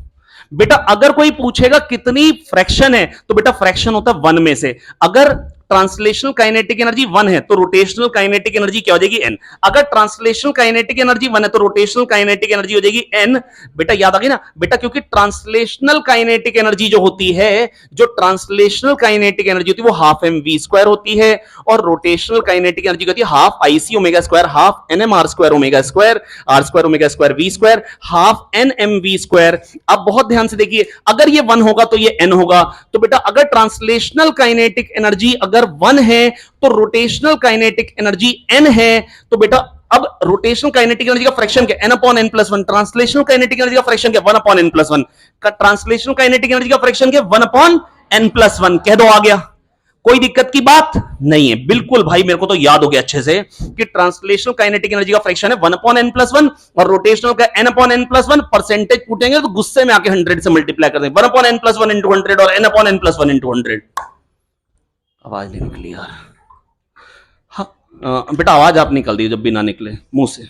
बेटा अगर कोई पूछेगा कितनी फ्रैक्शन है, तो बेटा फ्रैक्शन होता है 1 में से। अगर ट्रांसलेशनल काइनेटिक एनर्जी 1 है तो रोटेशनल काइनेटिक एनर्जी क्या हो जाएगी? n। अगर ट्रांसलेशनल काइनेटिक एनर्जी 1 है तो रोटेशनल काइनेटिक एनर्जी हो जाएगी n। बेटा याद आ गई ना बेटा, क्योंकि ट्रांसलेशनल काइनेटिक एनर्जी जो होती है, जो ट्रांसलेशनल काइनेटिक एनर्जी होती है वो हाफ एम वी स्क्वायर होती है, और रोटेशनल काइनेटिक एनर्जी होती है half I C omega square, half N M R square omega square, R square omega square V square, half N M V square. अब बहुत ध्यान से देखिए, अगर ये 1 होगा तो ये n होगा। तो बेटा अगर ट्रांसलेशनल काइनेटिक एनर्जी अगर 1 है तो रोटेशनल काइनेटिक एनर्जी n है। तो बेटा अब रोटेशनल काइनेटिक एनर्जी का फ्रैक्शन क्या? n/n+1। ट्रांसलेशनल काइनेटिक एनर्जी का फ्रैक्शन क्या? 1/n+1। का ट्रांसलेशनल काइनेटिक एनर्जी का फ्रैक्शन क्या? 1/n+1। कह दो, आ गया। कोई दिक्कत की बात नहीं है। बिल्कुल भाई, मेरे को तो याद हो गया अच्छे से कि ट्रांसलेशनल काइनेटिक एनर्जी का फ्रैक्शन है 1/n+1 और रोटेशनल का n/n+1। परसेंटेज पूछेंगे तो गुस्से में आके 100 से मल्टीप्लाई कर देंगे, 1/n+1 × 100 और n/n+1 × 100। आवाज नहीं निकली यार। हाँ बेटा, आवाज आप निकल दी जब भी ना निकले मुंह से,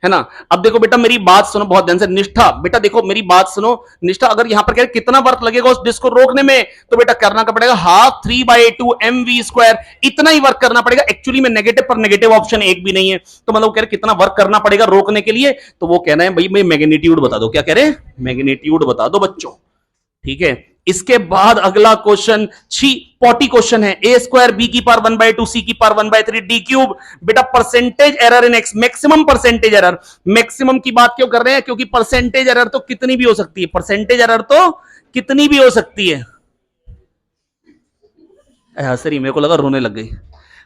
है ना। अब देखो बेटा मेरी बात सुनो बहुत ध्यान से। निष्ठा, बेटा देखो मेरी बात सुनो। निष्ठा, अगर यहां पर कितना वर्क लगेगा उस डिस्क को रोकने में, तो बेटा करना क्या पड़ेगा? Half 3/2 mv square. इतना ही वर्क करना पड़ेगा। एक्चुअली में नेगेटिव पर नेगेटिव ऑप्शन एक भी नहीं है, तो मतलब कह रहे कितना वर्क करना पड़ेगा रोकने के लिए, तो वो कहना है भाई मैग्नीट्यूड बता दो। क्या कह रहे हैं? मैग्नीट्यूड बता दो बच्चों, ठीक है। इसके बाद अगला क्वेश्चन 40 क्वेश्चन है। a स्क्वायर b की पावर 1/2 c की पावर 1/3 d क्यूब। बेटा परसेंटेज एरर इन x, maximum percentage error. Maximum की बात क्यों कर रहे हैं? क्योंकि परसेंटेज एरर तो कितनी भी हो सकती है, परसेंटेज एरर तो कितनी भी हो सकती है। सरी मेरे को लगा रोने लग गई।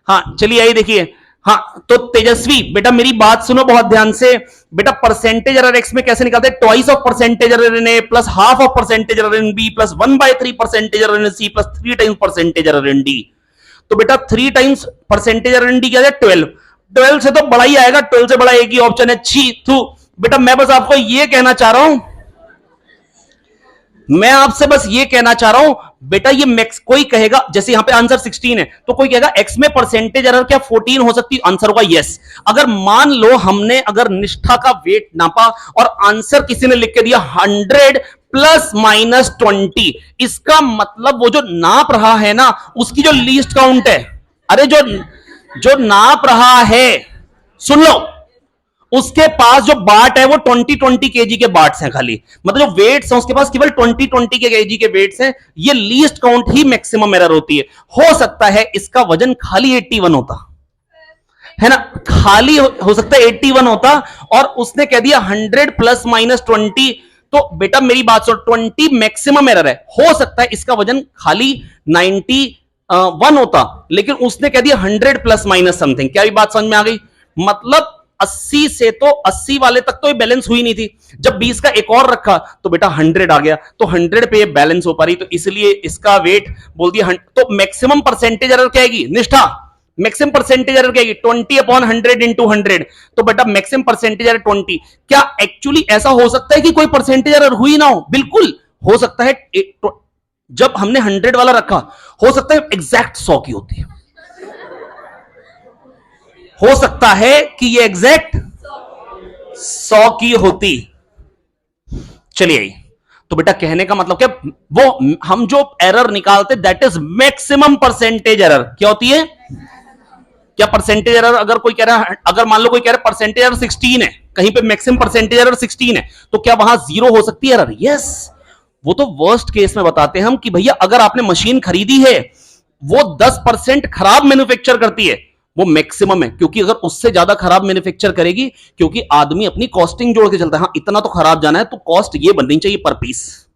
हाँ चलिए आइए देखिए। हाँ तो तेजस्वी बेटा मेरी बात सुनो बहुत ध्यान से। बेटा परसेंटेज एरर एक्स में कैसे निकालते हैं? Twice of percentage error in A plus half of percentage error in B plus 1/3 percentage error in C plus 3 times percentage error in D. तो बेटा 3 times percentage error in D क्या है? 12। 12 से तो बड़ा ही आएगा, 12 से बड़ा एक ही ऑप्शन है, छी थू। बेटा मैं बस आपको ये कहना चाह रहा हूं, मैं आपसे बस ये कहना चाह रहा हूं बेटा, ये मैक्स कोई कहेगा, जैसे यहां पे आंसर 16 है तो कोई कहेगा एक्स में परसेंटेज एरर क्या 14 हो सकती है? आंसर होगा यस। अगर मान लो हमने अगर निष्ठा का वेट नापा और आंसर किसी ने लिख के दिया 100 ± 20, इसका मतलब वो जो नाप रहा है ना उसकी जो लीस्ट काउंट है, अरे जो नाप रहा है, सुन लो, उसके पास जो बाट है वो 20 केजी के बाट्स हैं खाली, मतलब जो वेट्स हैं उसके पास केवल 20 केजी के वेट्स हैं। ये लीस्ट काउंट ही मैक्सिमम एरर होती है। हो सकता है इसका वजन खाली 81 होता है ना, खाली हो सकता है 81 होता, और उसने कह दिया 100 ± 20। तो बेटा मेरी बात सुनो, 20 मैक्सिमम एरर है, हो सकता है इसका वजन खाली 91 होता, लेकिन उसने कह दिया 100 ± समथिंग। क्या भी बात समझ में आ गई? मतलब 80 से तो 80 वाले तक तो ये बैलेंस हुई नहीं थी, जब 20 का एक और रखा तो बेटा 100 आ गया, तो 100 पे ये बैलेंस हो पा रही, तो इसलिए इसका वेट बोल दिया। तो मैक्सिमम परसेंटेज एरर क्या आएगी निष्ठा? मैक्सिमम परसेंटेज एरर क्या है 20/100 इंटू 100, तो बेटा मैक्सिमम परसेंटेज एरर 20। क्या एक्चुअली ऐसा हो सकता है कि कोई परसेंटेज एरर हुई ना हो? बिल्कुल हो सकता है। जब हमने 100 वाला रखा, हो सकता है एग्जैक्ट 100 की होती है, हो सकता है कि ये एग्जैक्ट 100 की होती। चलिए, तो बेटा कहने का मतलब क्या, वो हम जो एरर निकालते that is maximum percentage error. क्या होती है? क्या परसेंटेज एरर, अगर कोई कह रहा है, अगर मान लो कोई कह रहा है परसेंटेज एरर 16 है, कहीं पे मैक्सिमम परसेंटेज एरर 16 है, तो क्या वहां 0 हो सकती है एरर? यस। वो तो वर्स्ट केस में बताते हैं हम कि भैया अगर आपने मशीन खरीदी है, वो 10% खराब मैन्युफैक्चर करती है, वो मैक्सिमम है, क्योंकि अगर उससे ज्यादा खराब मैन्युफैक्चर करेगी, क्योंकि आदमी अपनी कॉस्टिंग जोड़ के चलता है, हाँ इतना तो खराब जाना है तो कॉस्ट ये बननी चाहिए पर पीस।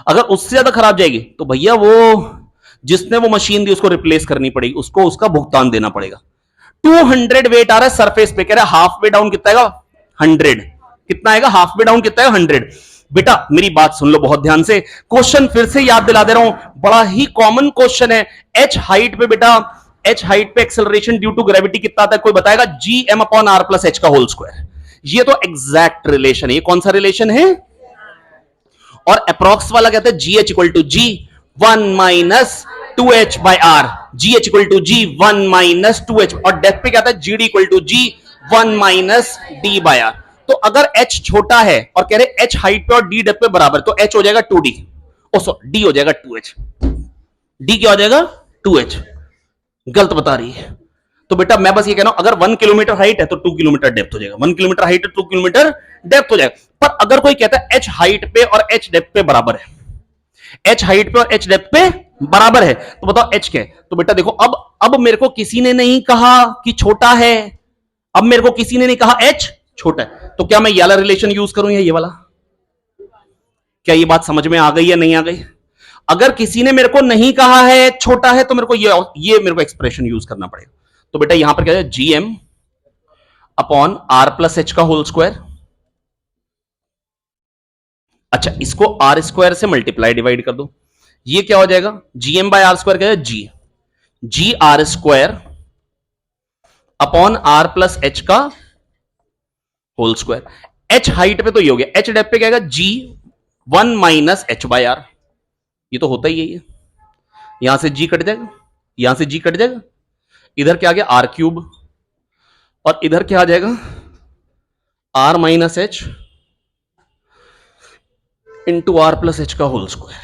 अगर उससे ज्यादा खराब जाएगी तो भैया वो जिसने वो मशीन दी उसको रिप्लेस करनी पड़ेगी, उसको उसका भुगतान देना पड़ेगा। 200 वेट आ रहा है सरफेस पे, कह रहा है हाफ वे डाउन कितना आएगा? 100। कितना आएगा? हाफ वे डाउन कितना है? 100। बेटा मेरी बात सुन लो बहुत ध्यान से, क्वेश्चन फिर से याद दिला दे रहा हूं, बड़ा ही कॉमन क्वेश्चन है। एच हाइट पे बेटा, एच हाइट पे एक्सेलरेशन ड्यू टू ग्रेविटी कितना आता है? कोई बताएगा? Gm/r+h का होल स्क्वायर। ये तो एग्जैक्ट रिलेशन है। ये कौन सा रिलेशन है? और अप्रॉक्स वाला कहते हैं GH equal to G 1-2h/r, GH equal to G 1-2h, और डेप्थ पे क्या आता है? GD equal to G 1-d/r। तो अगर h छोटा है और कह रहे h हाइट पे और d डेप्थ पे बराबर, तो h हो जाएगा 2d, ओ सॉरी d हो जाएगा 2h। d क्या हो जाएगा? 2h। गलत बता रही है। तो बेटा मैं बस ये कह रहा हूं, अगर 1 किलोमीटर हाइट है तो 2 किलोमीटर डेप्थ हो जाएगा, 1 किलोमीटर हाइट है 2 किलोमीटर डेप्थ हो जाएगा। पर अगर कोई कहता है h हाइट पे और h डेप्थ पे बराबर है, h हाइट पे और h डेप्थ पे बराबर है, तो बताओ h क्या है? तो बेटा देखो, अब मेरे को किसी ने नहीं कहा कि छोटा है, अब मेरे को किसी ने नहीं कहा h छोटा है, तो क्या मैं ये वाला रिलेशन यूज करूं या ये वाला? क्या ये बात समझ में आ गई या नहीं आ गई? अगर किसी ने मेरे को नहीं कहा है छोटा है, तो मेरे को ये मेरे को एक्सप्रेशन यूज करना पड़ेगा। तो बेटा यहां पर क्या है? Gm/r+h का होल स्क्वायर। अच्छा, इसको आर स्क्वायर से मल्टीप्लाई डिवाइड कर दो, ये क्या हो जाएगा? Gm/r² क्या है? G/r² का होल स्क्वायर। h हाइट पे तो ये हो गया, h डेप्थ पे क्या आएगा? G1-h/r। ये तो होता ही है, ये यहां से g कट जाएगा, यहां से g कट जाएगा, इधर क्या आ गया? r³ और इधर क्या आ जाएगा? r-h इंटू r+h का होल स्क्वायर।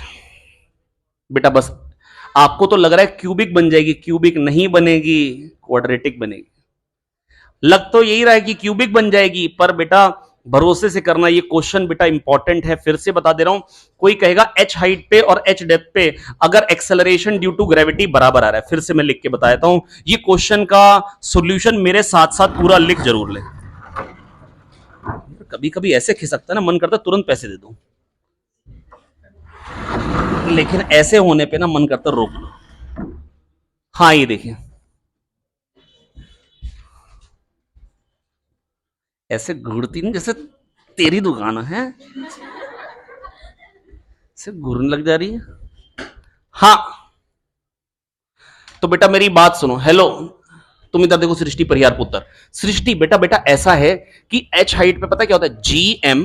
बेटा बस आपको तो लग रहा है क्यूबिक बन जाएगी, क्यूबिक नहीं बनेगी, क्वाड्रेटिक बनेगी। लग तो यही रहा है कि क्यूबिक बन जाएगी, पर बेटा भरोसे से करना, ये क्वेश्चन बेटा इंपॉर्टेंट है, फिर से बता दे रहा हूं। कोई कहेगा h हाइट पे और h डेप्थ पे अगर एक्सेलरेशन ड्यू टू ग्रेविटी बराबर आ रहा है, फिर से मैं लिख के बता देता हूं, ये क्वेश्चन का सॉल्यूशन मेरे साथ साथ पूरा लिख जरूर ले। कभी कभी ऐसे खिसकता है ना, मन करता तुरंत पैसे दे दूं, लेकिन ऐसे होने पे ना मन करता रोक लो। हाँ ये देखिए, ऐसे घूरती नहीं जैसे तेरी दुकान है, ऐसे घूरने लग जा रही है। हाँ तो बेटा मेरी बात सुनो, हेलो तुम इधर देखो, सृष्टि परिहार पुत्र। सृष्टि बेटा, बेटा ऐसा है कि h हाइट पे पता क्या होता है? Gm,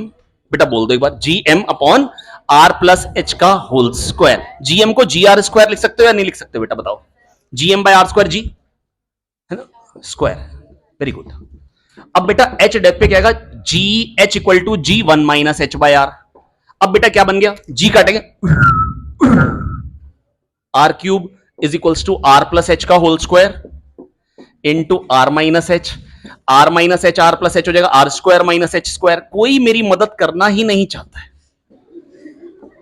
बेटा बोल दो एक बार, Gm/r+h का होल स्क्वायर। Gm को Gr² लिख सकते हो या नहीं लिख सकते बेटा बताओ? Gm/r² G है ना, स्क्वायर। Very good. अब बेटा h डेप्थ पे क्या आएगा? GH equal to G1-h/r। अब बेटा क्या बन गया? G काटेंगे, r³ is equals to r+h का whole square into r-h, r-h r+h हो जाएगा r²-h²। कोई मेरी मदद करना ही नहीं चाहता है।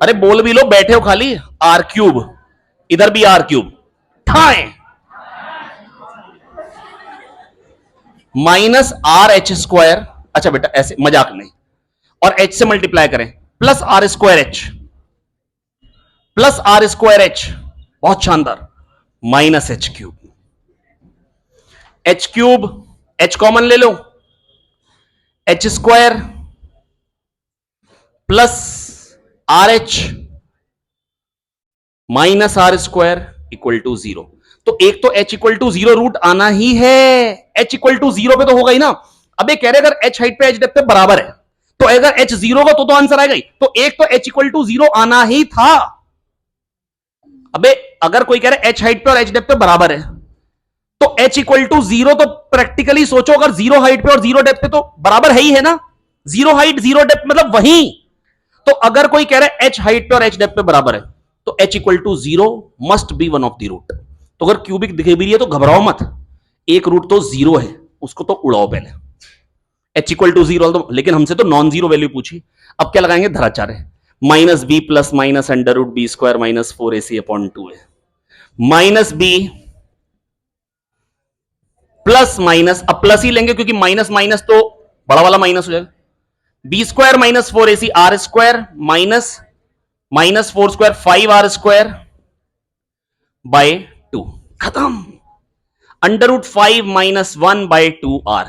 अरे बोल भी लो, बैठे हो खाली। r³, इधर भी r³ ठाए -r⁻²। अच्छा बेटा ऐसे मजाक नहीं, और h से मल्टीप्लाई करें, प्लस r²h, प्लस r²h, बहुत शानदार, -h³। h³ h कॉमन ले लो, h² plus RH -r² equal to 0। तो एक तो h इक्वल टू 0 रूट आना ही है, h इक्वल टू 0 पे तो होगा ही ना। अबे कह रहे अगर h हाइट पे h डेप्थ पे बराबर है, तो अगर h 0 होगा तो आंसर आएगा ही। तो एक तो h इक्वल टू 0 आना ही था। अबे अगर कोई कह रहा है h हाइट पे और h डेप्थ पे बराबर है, तो h इक्वल टू 0 तो प्रैक्टिकली सोचो अगर 0 हाइट पे और 0 डेप्थ पे तो बराबर है ही है ना। 0 हाइट 0 डेप्थ मतलब वही। तो अगर कोई कह रहा है h हाइट पे और h डेप्थ पे बराबर है, तो h equal to 0 must be one of the root. तो अगर क्यूबिक दिखे भी रही है तो घबराओ मत, एक रूट तो 0 है, उसको तो उड़ाओ पहले। h इक्वल टू 0 तो, लेकिन हमसे तो नॉन जीरो वैल्यू पूछी। अब क्या लगाएंगे, Dharacharya, minus B plus minus under root B square minus 4ac upon 2 है, माइनस बी प्लस माइनस, अब प्लस ही लेंगे क्योंकि माइनस माइनस तो बड़ा वाला माइनस हो जाएगा, B square minus 4ac R square minus minus 4 square 5r square by 2, खत्म। Under root 5 minus 1 by 2r,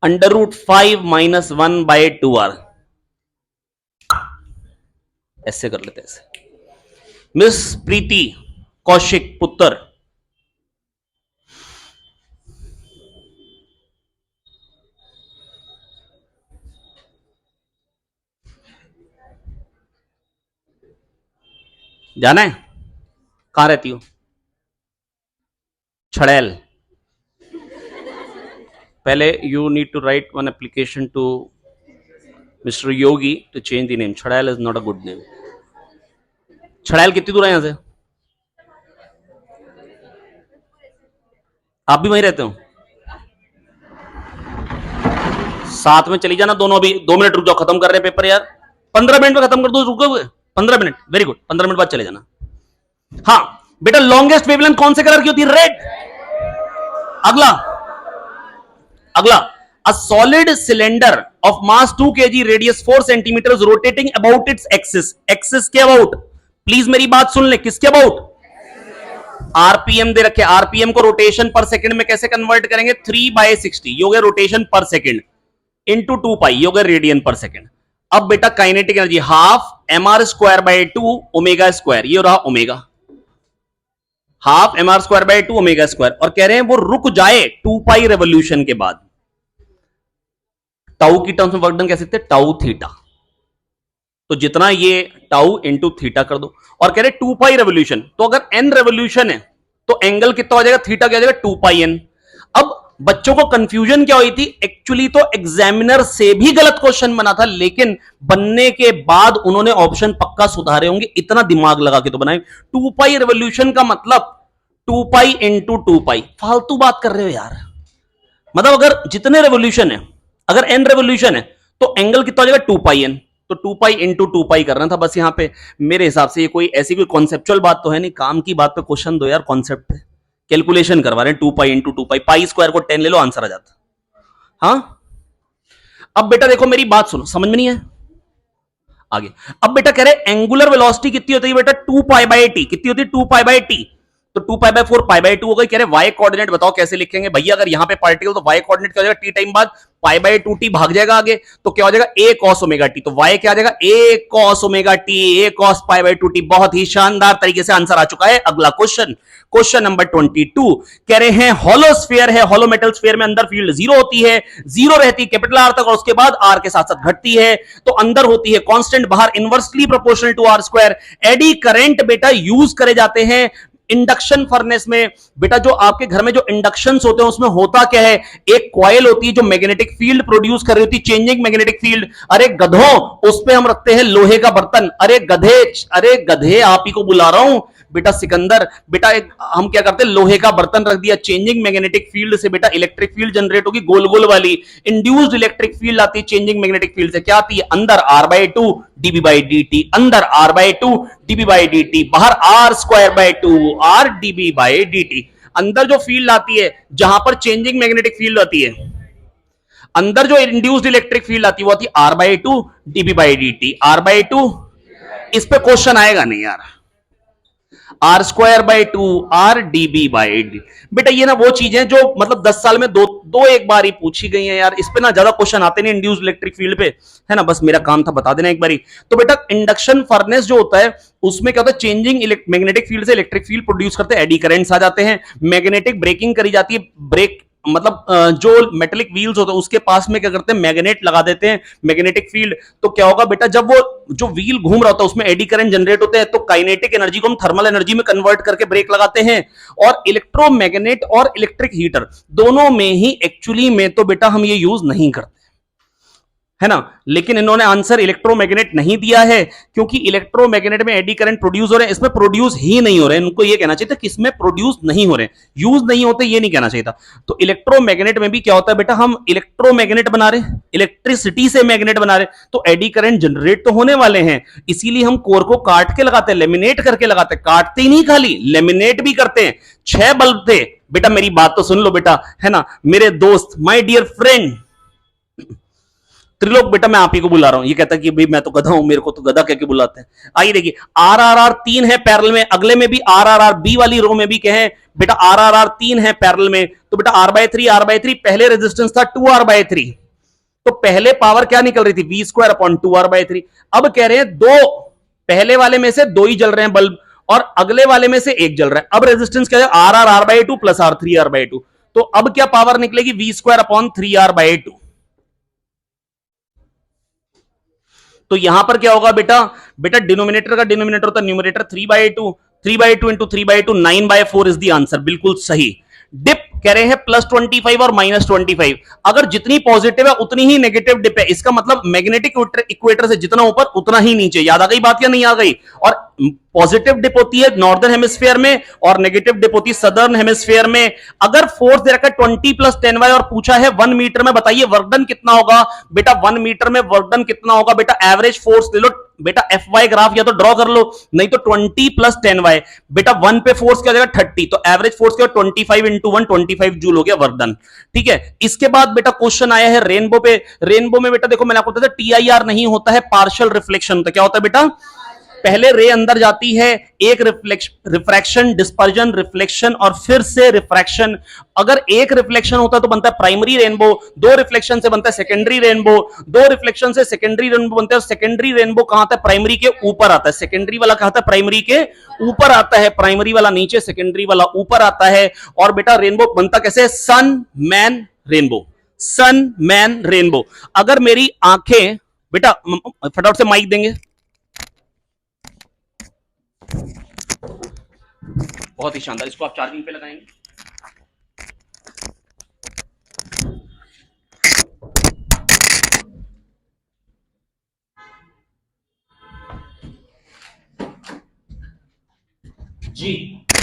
under root 5 minus 1 by 2r, ऐसे कर लेते हैं ऐसे। मिस प्रीति कौशिक पुत्र, जाना है, कहां रहती हो, छड़ैल। पहले you need to write one application to mister Yogi to change the name. छड़ैल is not a good name. छड़ैल कितनी दूर है यहां से, आप भी वहीं रहते हो, साथ में चली जाना दोनों। अभी 2 मिनट रुक जाओ, खत्म कर रहे हैं पेपर यार, 15 मिनट में खत्म कर दो, रुको 15 मिनट, वेरी गुड, 15 मिनट बाद चले जाना। हाँ बेटा, लॉन्गेस्ट वेवलेंथ कौन से कलर की होती है, रेड। अगला अगला, a solid cylinder of mass 2 kg radius 4 centimeters rotating about its axis, axis के about, प्लीज मेरी बात सुन ले, किसके about, आरपीएम दे रखे, आरपीएम को रोटेशन पर सेकंड में कैसे कन्वर्ट करेंगे, 3/60 ये हो गया रोटेशन पर सेकंड इंटू 2 पाई, ये हो गया रेडियन पर सेकंड। अब बेटा kinetic energy half mr square by 2 omega square, ये रहा omega, half mr square by 2 omega square, और कह रहे हैं वो रुक जाए 2 पाई रेवोल्यूशन के बाद। टाउ की टर्म्स में वर्क डन कह सकते हैं, टाउ थीटा, तो जितना ये टाउ इंटू थीटा कर दो, और कह रहे 2 पाई रेवोल्यूशन, तो अगर n रेवोल्यूशन है तो एंगल कितना हो जाएगा, थीटा क्या हो जाएगा, 2 पाई n। अब बच्चों को कंफ्यूजन क्या हुई थी, एक्चुअली तो एग्जामिनर से भी गलत क्वेश्चन बना था, लेकिन बनने के बाद उन्होंने ऑप्शन पक्का सुधारे होंगे, इतना दिमाग लगा के तो बनाए। 2 पाई रेवोल्यूशन का मतलब 2 पाई इंटू 2 पाई, फालतू बात कर रहे हो यार। मतलब अगर जितने रेवोल्यूशन है, अगर n रेवोल्यूशन है तो एंगल कितना हो जाएगा, 2 पाई n, तो 2 पाई इंटू 2 पाई करना था बस। यहां पे मेरे हिसाब से ये कोई ऐसी कोई कॉन्सेप्चुअल बात तो है नहीं, काम की बात पे क्वेश्चन दो यार, कॉन्सेप्ट पे कैलकुलेशन करवा रहे हैं, 2 पाई इंटू 2 पाई, पाई स्क्वायर को 10 ले लो, आंसर आ जाता। हाँ अब बेटा देखो मेरी बात सुनो, समझ में नहीं है आगे। अब बेटा कह रहे एंगुलर वेलोसिटी कितनी होती है बेटा, 2 पाई बाय टी, कितनी होती है, 2 पाई बाय टी, तो 2 पाई बाय 4 पाई बाय 2 हो गई। कह रहे वाई कोऑर्डिनेट बताओ कैसे लिखेंगे भैया, अगर यहां पे पार्टिकल तो वाई कोऑर्डिनेट क्या हो जाएगा, टी टाइम बाद पाई बाय 2 टी भाग जाएगा आगे, तो क्या हो जाएगा, a cos ओमेगा टी, तो y क्या आ जाएगा, a cos omega T, a cos pi by 2 T. बहुत ही शानदार तरीके से आंसर आ चुका है। अगला क्वेश्चन, क्वेश्चन नंबर 22, कह रहे हैं हॉलो स्फीयर है, हॉलो मेटल स्फीयर में अंदर फील्ड 0 होती है, 0 रहती है कैपिटल आर तक, और उसके बाद आर के साथ साथ घटती है, तो अंदर होती है कांस्टेंट, बाहर inversely proportional to R square. Eddy current बेटा यूज करे जाते हैं इंडक्शन फर्नेस में। बेटा जो आपके घर में जो इंडक्शंस होते हैं उसमें होता क्या है, एक कॉइल होती है जो मैग्नेटिक फील्ड प्रोड्यूस कर रही होती है, चेंजिंग मैग्नेटिक फील्ड। अरे गधों, उस पे हम रखते हैं लोहे का बर्तन। अरे गधे, अरे गधे आप ही को बुला रहा हूं बेटा सिकंदर। बेटा हम क्या करते हैं, लोहे का बर्तन रख दिया, चेंजिंग मैग्नेटिक फील्ड से बेटा इलेक्ट्रिक फील्ड जनरेट होगी, गोल गोल वाली इंड्यूस्ड इलेक्ट्रिक फील्ड आती है चेंजिंग मैग्नेटिक फील्ड से। क्या आती है, अंदर r/2 dB by dt, अंदर r/2 dB by dt, बाहर r²/2 r dB by dt। अंदर जो फील्ड आती है, जहां पर चेंजिंग मैग्नेटिक फील्ड आती है, अंदर जो इंड्यूस्ड इलेक्ट्रिक फील्ड आती है वो आती है r/2 dB by dt, r/2। इस पे क्वेश्चन आएगा नहीं यार, r²/2 r dB by dt। बेटा ये ना वो चीजें जो मतलब 10 साल में दो एक बार ही पूछी गई है यार, इस पे ना ज्यादा क्वेश्चन आते नहीं इंड्यूस्ड इलेक्ट्रिक फील्ड पे, है ना, बस मेरा काम था बता देना एक बारी। तो बेटा इंडक्शन फर्नेस जो होता है उसमें क्या होता है, चेंजिंग मैग्नेटिक फील्ड से इलेक्ट्रिक फील्ड प्रोड्यूस करते हैं, एडी करंट्स आ जाते हैं, मैग्नेटिक ब्रेकिंग करी जाती है, ब्रेक मतलब जो मेटेलिक व्हील्स होते हैं उसके पास में क्या करते हैं, मैग्नेट लगा देते हैं, मैग्नेटिक फील्ड। तो क्या होगा बेटा, जब वो जो व्हील घूम रहा होता है उसमें एडी करंट जनरेट होते हैं, तो काइनेटिक एनर्जी को हम थर्मल एनर्जी में कन्वर्ट करके ब्रेक लगाते हैं। और इलेक्ट्रोमैग्नेट और इलेक्ट्रिक हीटर दोनों में ही एक्चुअली में तो बेटा हम ये यूज नहीं करते, है ना। लेकिन इन्होंने आंसर इलेक्ट्रोमैग्नेट नहीं दिया है, क्योंकि इलेक्ट्रोमैग्नेट में एडी करंट प्रोड्यूस हो रहे हैं, इसमें प्रोड्यूस ही नहीं हो रहे हैं। इनको ये कहना चाहिए था कि इसमें प्रोड्यूस नहीं हो रहे हैं, यूज नहीं होते, ये नहीं कहना चाहिए था। तो इलेक्ट्रोमैग्नेट में भी क्या होता है बेटा, हम इलेक्ट्रोमैग्नेट बना रहे हैं, इलेक्ट्रिसिटी से मैग्नेट बना रहे हैं, तो एडी करंट जनरेट तो होने वाले हैं, इसीलिए हम कोर को काट के लगाते हैं, लेमिनेट करके लगाते हैं, काटते ही नहीं खाली लेमिनेट भी करते हैं। 6 बल्ब थे बेटा, मेरी बात तो सुन लो बेटा, है ना, मेरे दोस्त, माय डियर फ्रेंड त्रिलोक बेटा, मैं आप ही को बुला रहा हूं। ये कहता है कि भाई मैं तो गधा हूं, मेरे को तो गधा कह के बुलाते हैं। आइए देखिए, आरआरआर 3 है पैरेलल में, अगले में भी आरआरआर, बी वाली रो में भी कहे बेटा आरआरआर 3 है पैरेलल में, तो बेटा R/3 पहले रेजिस्टेंस था 2R/3, तो पहले पावर क्या निकल रही थी, V²/2R/3। अब कह रहे हैं दो, पहले वाले में से 2 ही जल रहे हैं बल्ब और अगले वाले में से 1 जल रहा है। अब रेजिस्टेंस क्या है, R/2 प्लस R3R/2, तो अब क्या पावर निकलेगी, V²/3R/2। तो यहां पर क्या होगा बेटा, डिनोमिनेटर का डिनोमिनेटर होता है numerator, 3/2, 3/2 into 3/2, 9/4 is the answer, बिल्कुल सही। डिप कह रहे हैं +25 और -25, अगर जितनी पॉजिटिव है उतनी ही नेगेटिव डिप है, इसका मतलब मैग्नेटिक इक्वेटर से जितना ऊपर उतना ही नीचे। याद आ गई बात या नहीं आ गई? और पॉजिटिव डिप होती है नॉर्दर्न हेमिस्फीयर में और नेगेटिव डिप होती है सदर्न हेमिस्फीयर में। अगर फोर्स दे रखा है 20 + 10y और पूछा है 1 मीटर में बताइए वर्कडन कितना होगा, बेटा 1 मीटर में वर्कडन कितना होगा, बेटा एवरेज फोर्स ले लो बेटा, FY ग्राफ या तो ड्रॉ कर लो, नहीं तो 20 + 10y, बेटा 1 पे फोर्स क्या हो जाएगा 30, तो एवरेज फोर्स क्या, 25 × 1 25 जूल हो गया वर्क डन। ठीक है, इसके बाद बेटा क्वेश्चन आया है रेनबो पे। रेनबो में बेटा देखो मैंने आपको बताया TIR नहीं होता है, पार्शियल रिफ्लेक्शन होता है। क्या होता है बेटा, पहले रे अंदर जाती है, एक रिफ्रैक्शन, डिस्पर्जन, रिफ्लेक्शन और फिर से रिफ्रैक्शन। अगर एक रिफ्लेक्शन होता है तो बनता है प्राइमरी रेनबो, 2 रिफ्लेक्शन से बनता है सेकेंडरी रेनबो, 2 रिफ्लेक्शन से सेकेंडरी रेनबो बनता है। सेकेंडरी रेनबो कहां आता है, प्राइमरी के ऊपर आता है। सेकेंडरी वाला कहां आता है, प्राइमरी के ऊपर आता है, प्राइमरी वाला नीचे, सेकेंडरी वाला ऊपर आता है। और बेटा रेनबो बनता कैसे, सन मैन रेनबो, सन मैन रेनबो। अगर मेरी आंखें बेटा, फटाफट से माइक देंगे, बहुत ही शानदार, इसको आप चार्जिंग पे लगाएंगे। जी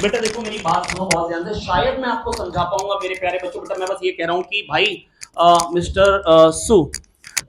बेटा देखो मेरी बात सुनो बहुत ध्यान से, शायद मैं आपको समझा पाऊंगा मेरे प्यारे बच्चों। बेटा मैं बस ये कह रहा हूं कि भाई मिस्टर सु,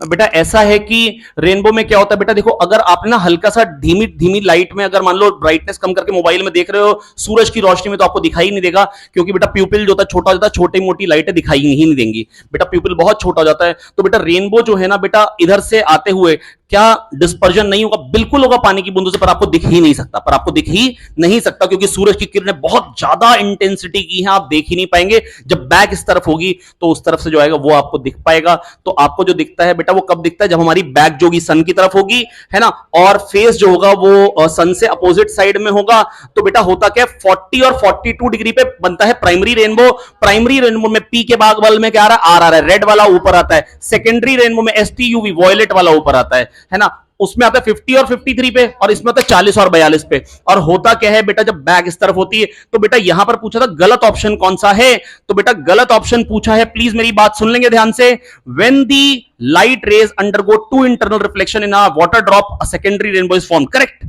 बेटा ऐसा है कि रेनबो में क्या होता है बेटा, देखो अगर आपने ना हल्का सा धीमी धीमी लाइट में, अगर मान लो ब्राइटनेस कम करके मोबाइल में देख रहे हो सूरज की रोशनी में, तो आपको दिखाई नहीं देगा, क्योंकि बेटा प्यूपिल जो होता है छोटा हो जाता है, छोटी मोटी लाइटें दिखाई नहीं देंगी बेटा, प्यूपिल बहुत छोटा हो जाता है। तो बेटा रेनबो जो है ना बेटा, इधर से आते हुए क्या डिस्पर्जन नहीं होगा, बिल्कुल होगा पानी की बूंदों से, पर आपको दिख ही नहीं सकता, पर आपको दिख ही नहीं सकता, क्योंकि सूरज की किरणें बहुत ज्यादा इंटेंसिटी की हैं, आप देख ही नहीं पाएंगे। जब बैक इस तरफ होगी तो उस तरफ से जो आएगा वो आपको दिख पाएगा। तो आपको जो दिखता है बेटा वो कब दिखता है, जब हमारी बैक जो होगी सन की तरफ होगी, है ना, और फेस जो होगा वो सन से अपोजिट साइड में होगा। तो बेटा होता क्या है, 40 और 42 डिग्री पे बनता है प्राइमरी रेनबो। प्राइमरी रेनबो में पी के बागबल में क्या आ रहा है, आर आ रहा है, रेड वाला ऊपर आता है। सेकेंडरी रेनबो में STUV वॉयलेट वाला ऊपर आता है ना, उसमें आता है 50 और 53 पे, और इसमें आता है 40 और 42 पे। और होता क्या है बेटा, जब बैक इस तरफ होती है, तो बेटा यहां पर पूछा था गलत ऑप्शन कौन सा है, तो बेटा गलत ऑप्शन पूछा है, प्लीज मेरी बात सुन लेंगे ध्यान से, when the light rays undergo 2 internal reflection in a water drop, a secondary rainbow is form. Correct,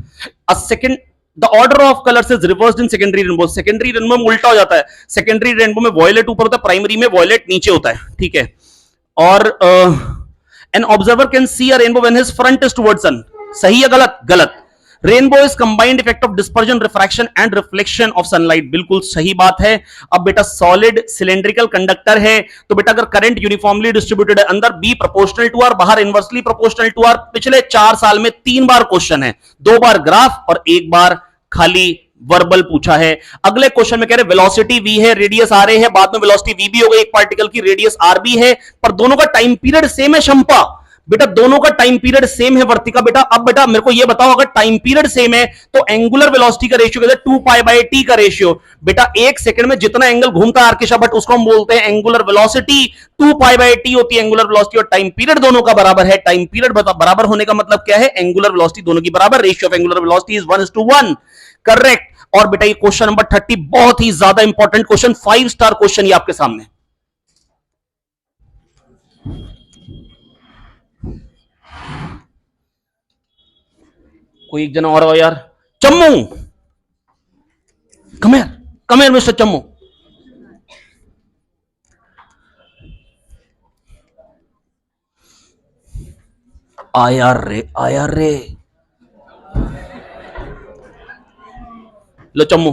a second the order of colours is reversed in secondary rainbow. Secondary rainbow में उल्टा हो जाता है, सेकेंडरी रेनबो में वॉयलेट ऊपर होता है, प्राइमरी में वॉयलेट नीचे होता है। ठीक है, और an observer can see a rainbow when his front is towards sun. सही या गलत? गलत। Rainbow is combined effect of dispersion, refraction and reflection of sunlight, बिल्कुल सही बात है। अब बेटा सॉलिड सिलेंड्रिकल कंडक्टर है, तो बेटा अगर करंट यूनिफॉर्मली डिस्ट्रीब्यूटेड है, अंदर बी प्रोपोर्शनल टू आर, बाहर इनवर्सली प्रोपोर्शनल टू आर। पिछले 4 साल में 3 बार क्वेश्चन है, 2 बार ग्राफ और 1 बार खाली वर्बल पूछा है। अगले क्वेश्चन में कह रहे वेलोसिटी v है, रेडियस r है, बाद में वेलोसिटी v भी हो गई एक पार्टिकल की, रेडियस r भी है, पर दोनों का टाइम पीरियड सेम है। शंपा बेटा दोनों का टाइम पीरियड सेम है। वर्तिका बेटा अब बेटा मेरे को ये बताओ, अगर टाइम पीरियड सेम है तो एंगुलर वेलोसिटी का रेशियो कहते हैं 2π/t का रेशियो। बेटा एक सेकंड में जितना एंगल घूमता है आर्केशा भट्ट उसको हम बोलते हैं एंगुलर वेलोसिटी। 2π/t होती है एंगुलर वेलोसिटी और टाइम पीरियड दोनों का बराबर है। टाइम पीरियड बराबर होने का मतलब क्या है? एंगुलर वेलोसिटी दोनों की बराबर, ratio of angular velocity is 1:1। Correct. और बेटा ये क्वेश्चन नंबर 30 बहुत ही ज्यादा इंपॉर्टेंट क्वेश्चन, 5 स्टार क्वेश्चन ये आपके सामने। कोई एक जना और हो यार। Chammu come here mister Chammu. आया रे लो चम्मू।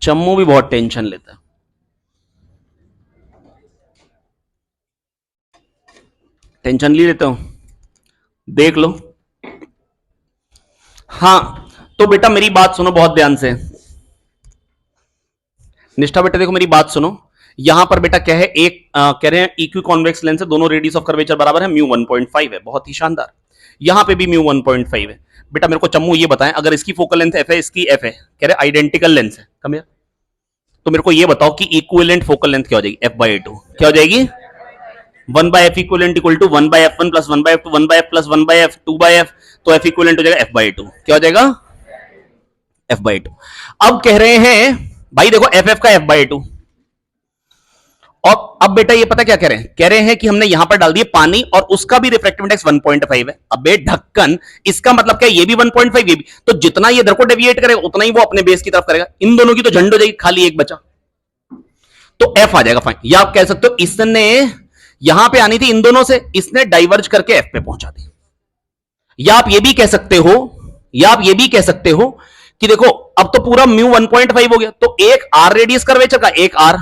चम्मू भी बहुत टेंशन लेता है। टेंशन ले लेता हूं, देख लो। हां तो बेटा मेरी बात सुनो बहुत ध्यान से। निष्ठा बेटा देखो मेरी बात सुनो। यहां पर बेटा क्या है, एक कह रहे हैं इक्वी कॉन्वेक्स लेंस है, दोनों रेडियस ऑफ कर्वेचर बराबर है, म्यू 1.5 है, बहुत ही शानदार। यहां पे भी म्यू 1.5 है। बेटा मेरे को चम्मू ये बताएं, अगर इसकी फोकल लेंथ एफ है, इसकी एफ है, कह रहे आइडेंटिकल लेंस है, कम हियर, तो मेरे को ये बताओ कि इक्विवेलेंट फोकल लेंथ क्या हो जाएगी? f/2 क्या हो जाएगी? 1/f equivalent equal to 1/f1 plus 1/f2 1/f plus 1/f 2/f, तो f इक्विवेलेंट हो जाएगा f/2। क्या हो जाएगा? f/2। अब कह रहे हैं भाई देखो f का f/2, और अब बेटा ये पता क्या कह रहे हैं? कह रहे हैं कि हमने यहां पर डाल दिए पानी और उसका भी रिफ्रैक्टिव इंडेक्स 1.5 है। अबे ढक्कन, इसका मतलब क्या? ये भी 1.5 ये भी, तो जितना ये इधर को डेविएट करेगा उतना ही वो अपने बेस की तरफ करेगा। इन दोनों की तो झंड हो जाएगी, खाली एक बचा, तो f आ जाएगा फाइन। या आप कह सकते हो इसने यहां पे आनी थी इन दोनों से, इसने डाइवर्ज करके f पे पहुंचा दी। या आप ये भी कह सकते हो, कि देखो अब तो पूरा म्यू 1.5 हो गया, तो एक r रेडियस कर्वेचर का, एक r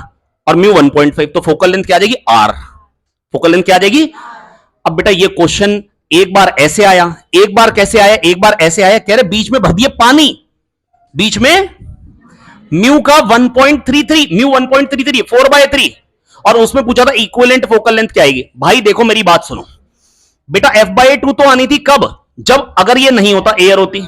और म्यू 1.5, तो फोकल लेंथ क्या आ जाएगी? r। फोकल लेंथ क्या आ जाएगी? अब बेटा ये क्वेश्चन एक बार ऐसे आया, एक बार कैसे आया, एक बार ऐसे आया, कह रहे बीच में भर दिए पानी, बीच में म्यू का 1.33, म्यू 1.33 4/3, और उसमें पूछा था इक्विवेलेंट फोकल लेंथ क्या आएगी। भाई देखो मेरी बात सुनो बेटा, f/2 तो आनी थी कब? जब अगर ये नहीं होता एयर होती,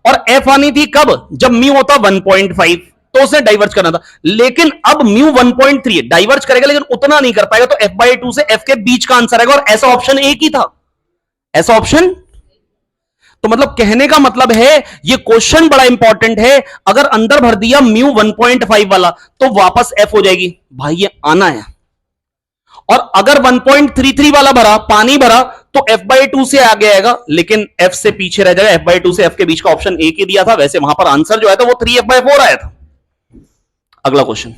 और f आनी थी कब? जब म्यू होता 1.5, तो उसे डाइवर्ज करना था। लेकिन अब म्यू 1.3 डाइवर्ज करेगा लेकिन उतना नहीं कर पाएगा, तो f/2 से f के बीच का आंसर आएगा, और ऐसा ऑप्शन एक ही था, ऐसा ऑप्शन। तो मतलब कहने का मतलब है ये क्वेश्चन बड़ा इंपॉर्टेंट है। अगर अंदर भर दिया म्यू 1.5 वाला तो वापस f हो जाएगी, भाई ये आना है। और अगर 1.33 वाला भरा, पानी भरा, तो f/2 से आगे आएगा, लेकिन f से पीछे रह जाएगा। f/2 से f के बीच का ऑप्शन एक ही दिया था, वैसे वहां पर आंसर जो आया था वो 3f/4 आया था। अगला क्वेश्चन,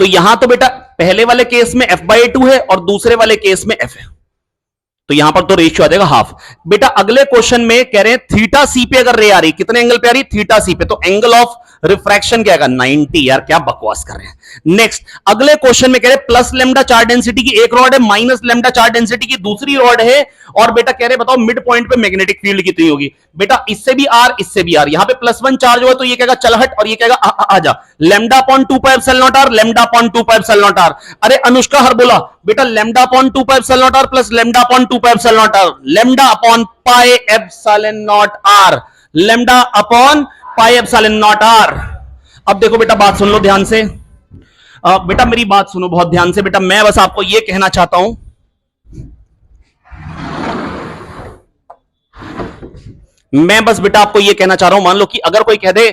तो यहां तो बेटा पहले वाले केस में f/2 है और दूसरे वाले केस में f है, तो यहां पर तो रेशियो आ जाएगा हाफ। बेटा अगले क्वेश्चन में कह रहे हैं थीटा सी पे अगर रे आ रही, कितने एंगल पे आ रही? थीटा सी पे, तो एंगल ऑफ रिफ्रैक्शन क्या आएगा? 90। यार क्या बकवास कर रहे हैं। नेक्स्ट अगले क्वेश्चन में कह रहे प्लस लेमडा चार्ज डेंसिटी की एक रॉड है, माइनस लेमडा चार्ज डेंसिटी की दूसरी रॉड है, और बेटा कह रहे बताओ मिड पॉइंट पे मैग्नेटिक फील्ड कितनी होगी। बेटा इससे भी आर, इससे भी आर, यहां पे +1 चार्ज हुआ तो ये कहेगा चल हट, और ये कहेगा आजा, λ/2πε0r, λ/2πε0r। अरे अनुष्का हर बोला बेटा λ/2πε0r plus λ/2πε0r, λ/πε0r, λ/πε0r। अब देखो बेटा बात सुन लो ध्यान से, बेटा मेरी बात सुनो बहुत ध्यान से। बेटा मैं बस आपको यह कहना चाहता हूं, मैं बस बेटा आपको यह कहना चाह रहा हूं, मान लो कि अगर कोई कह दे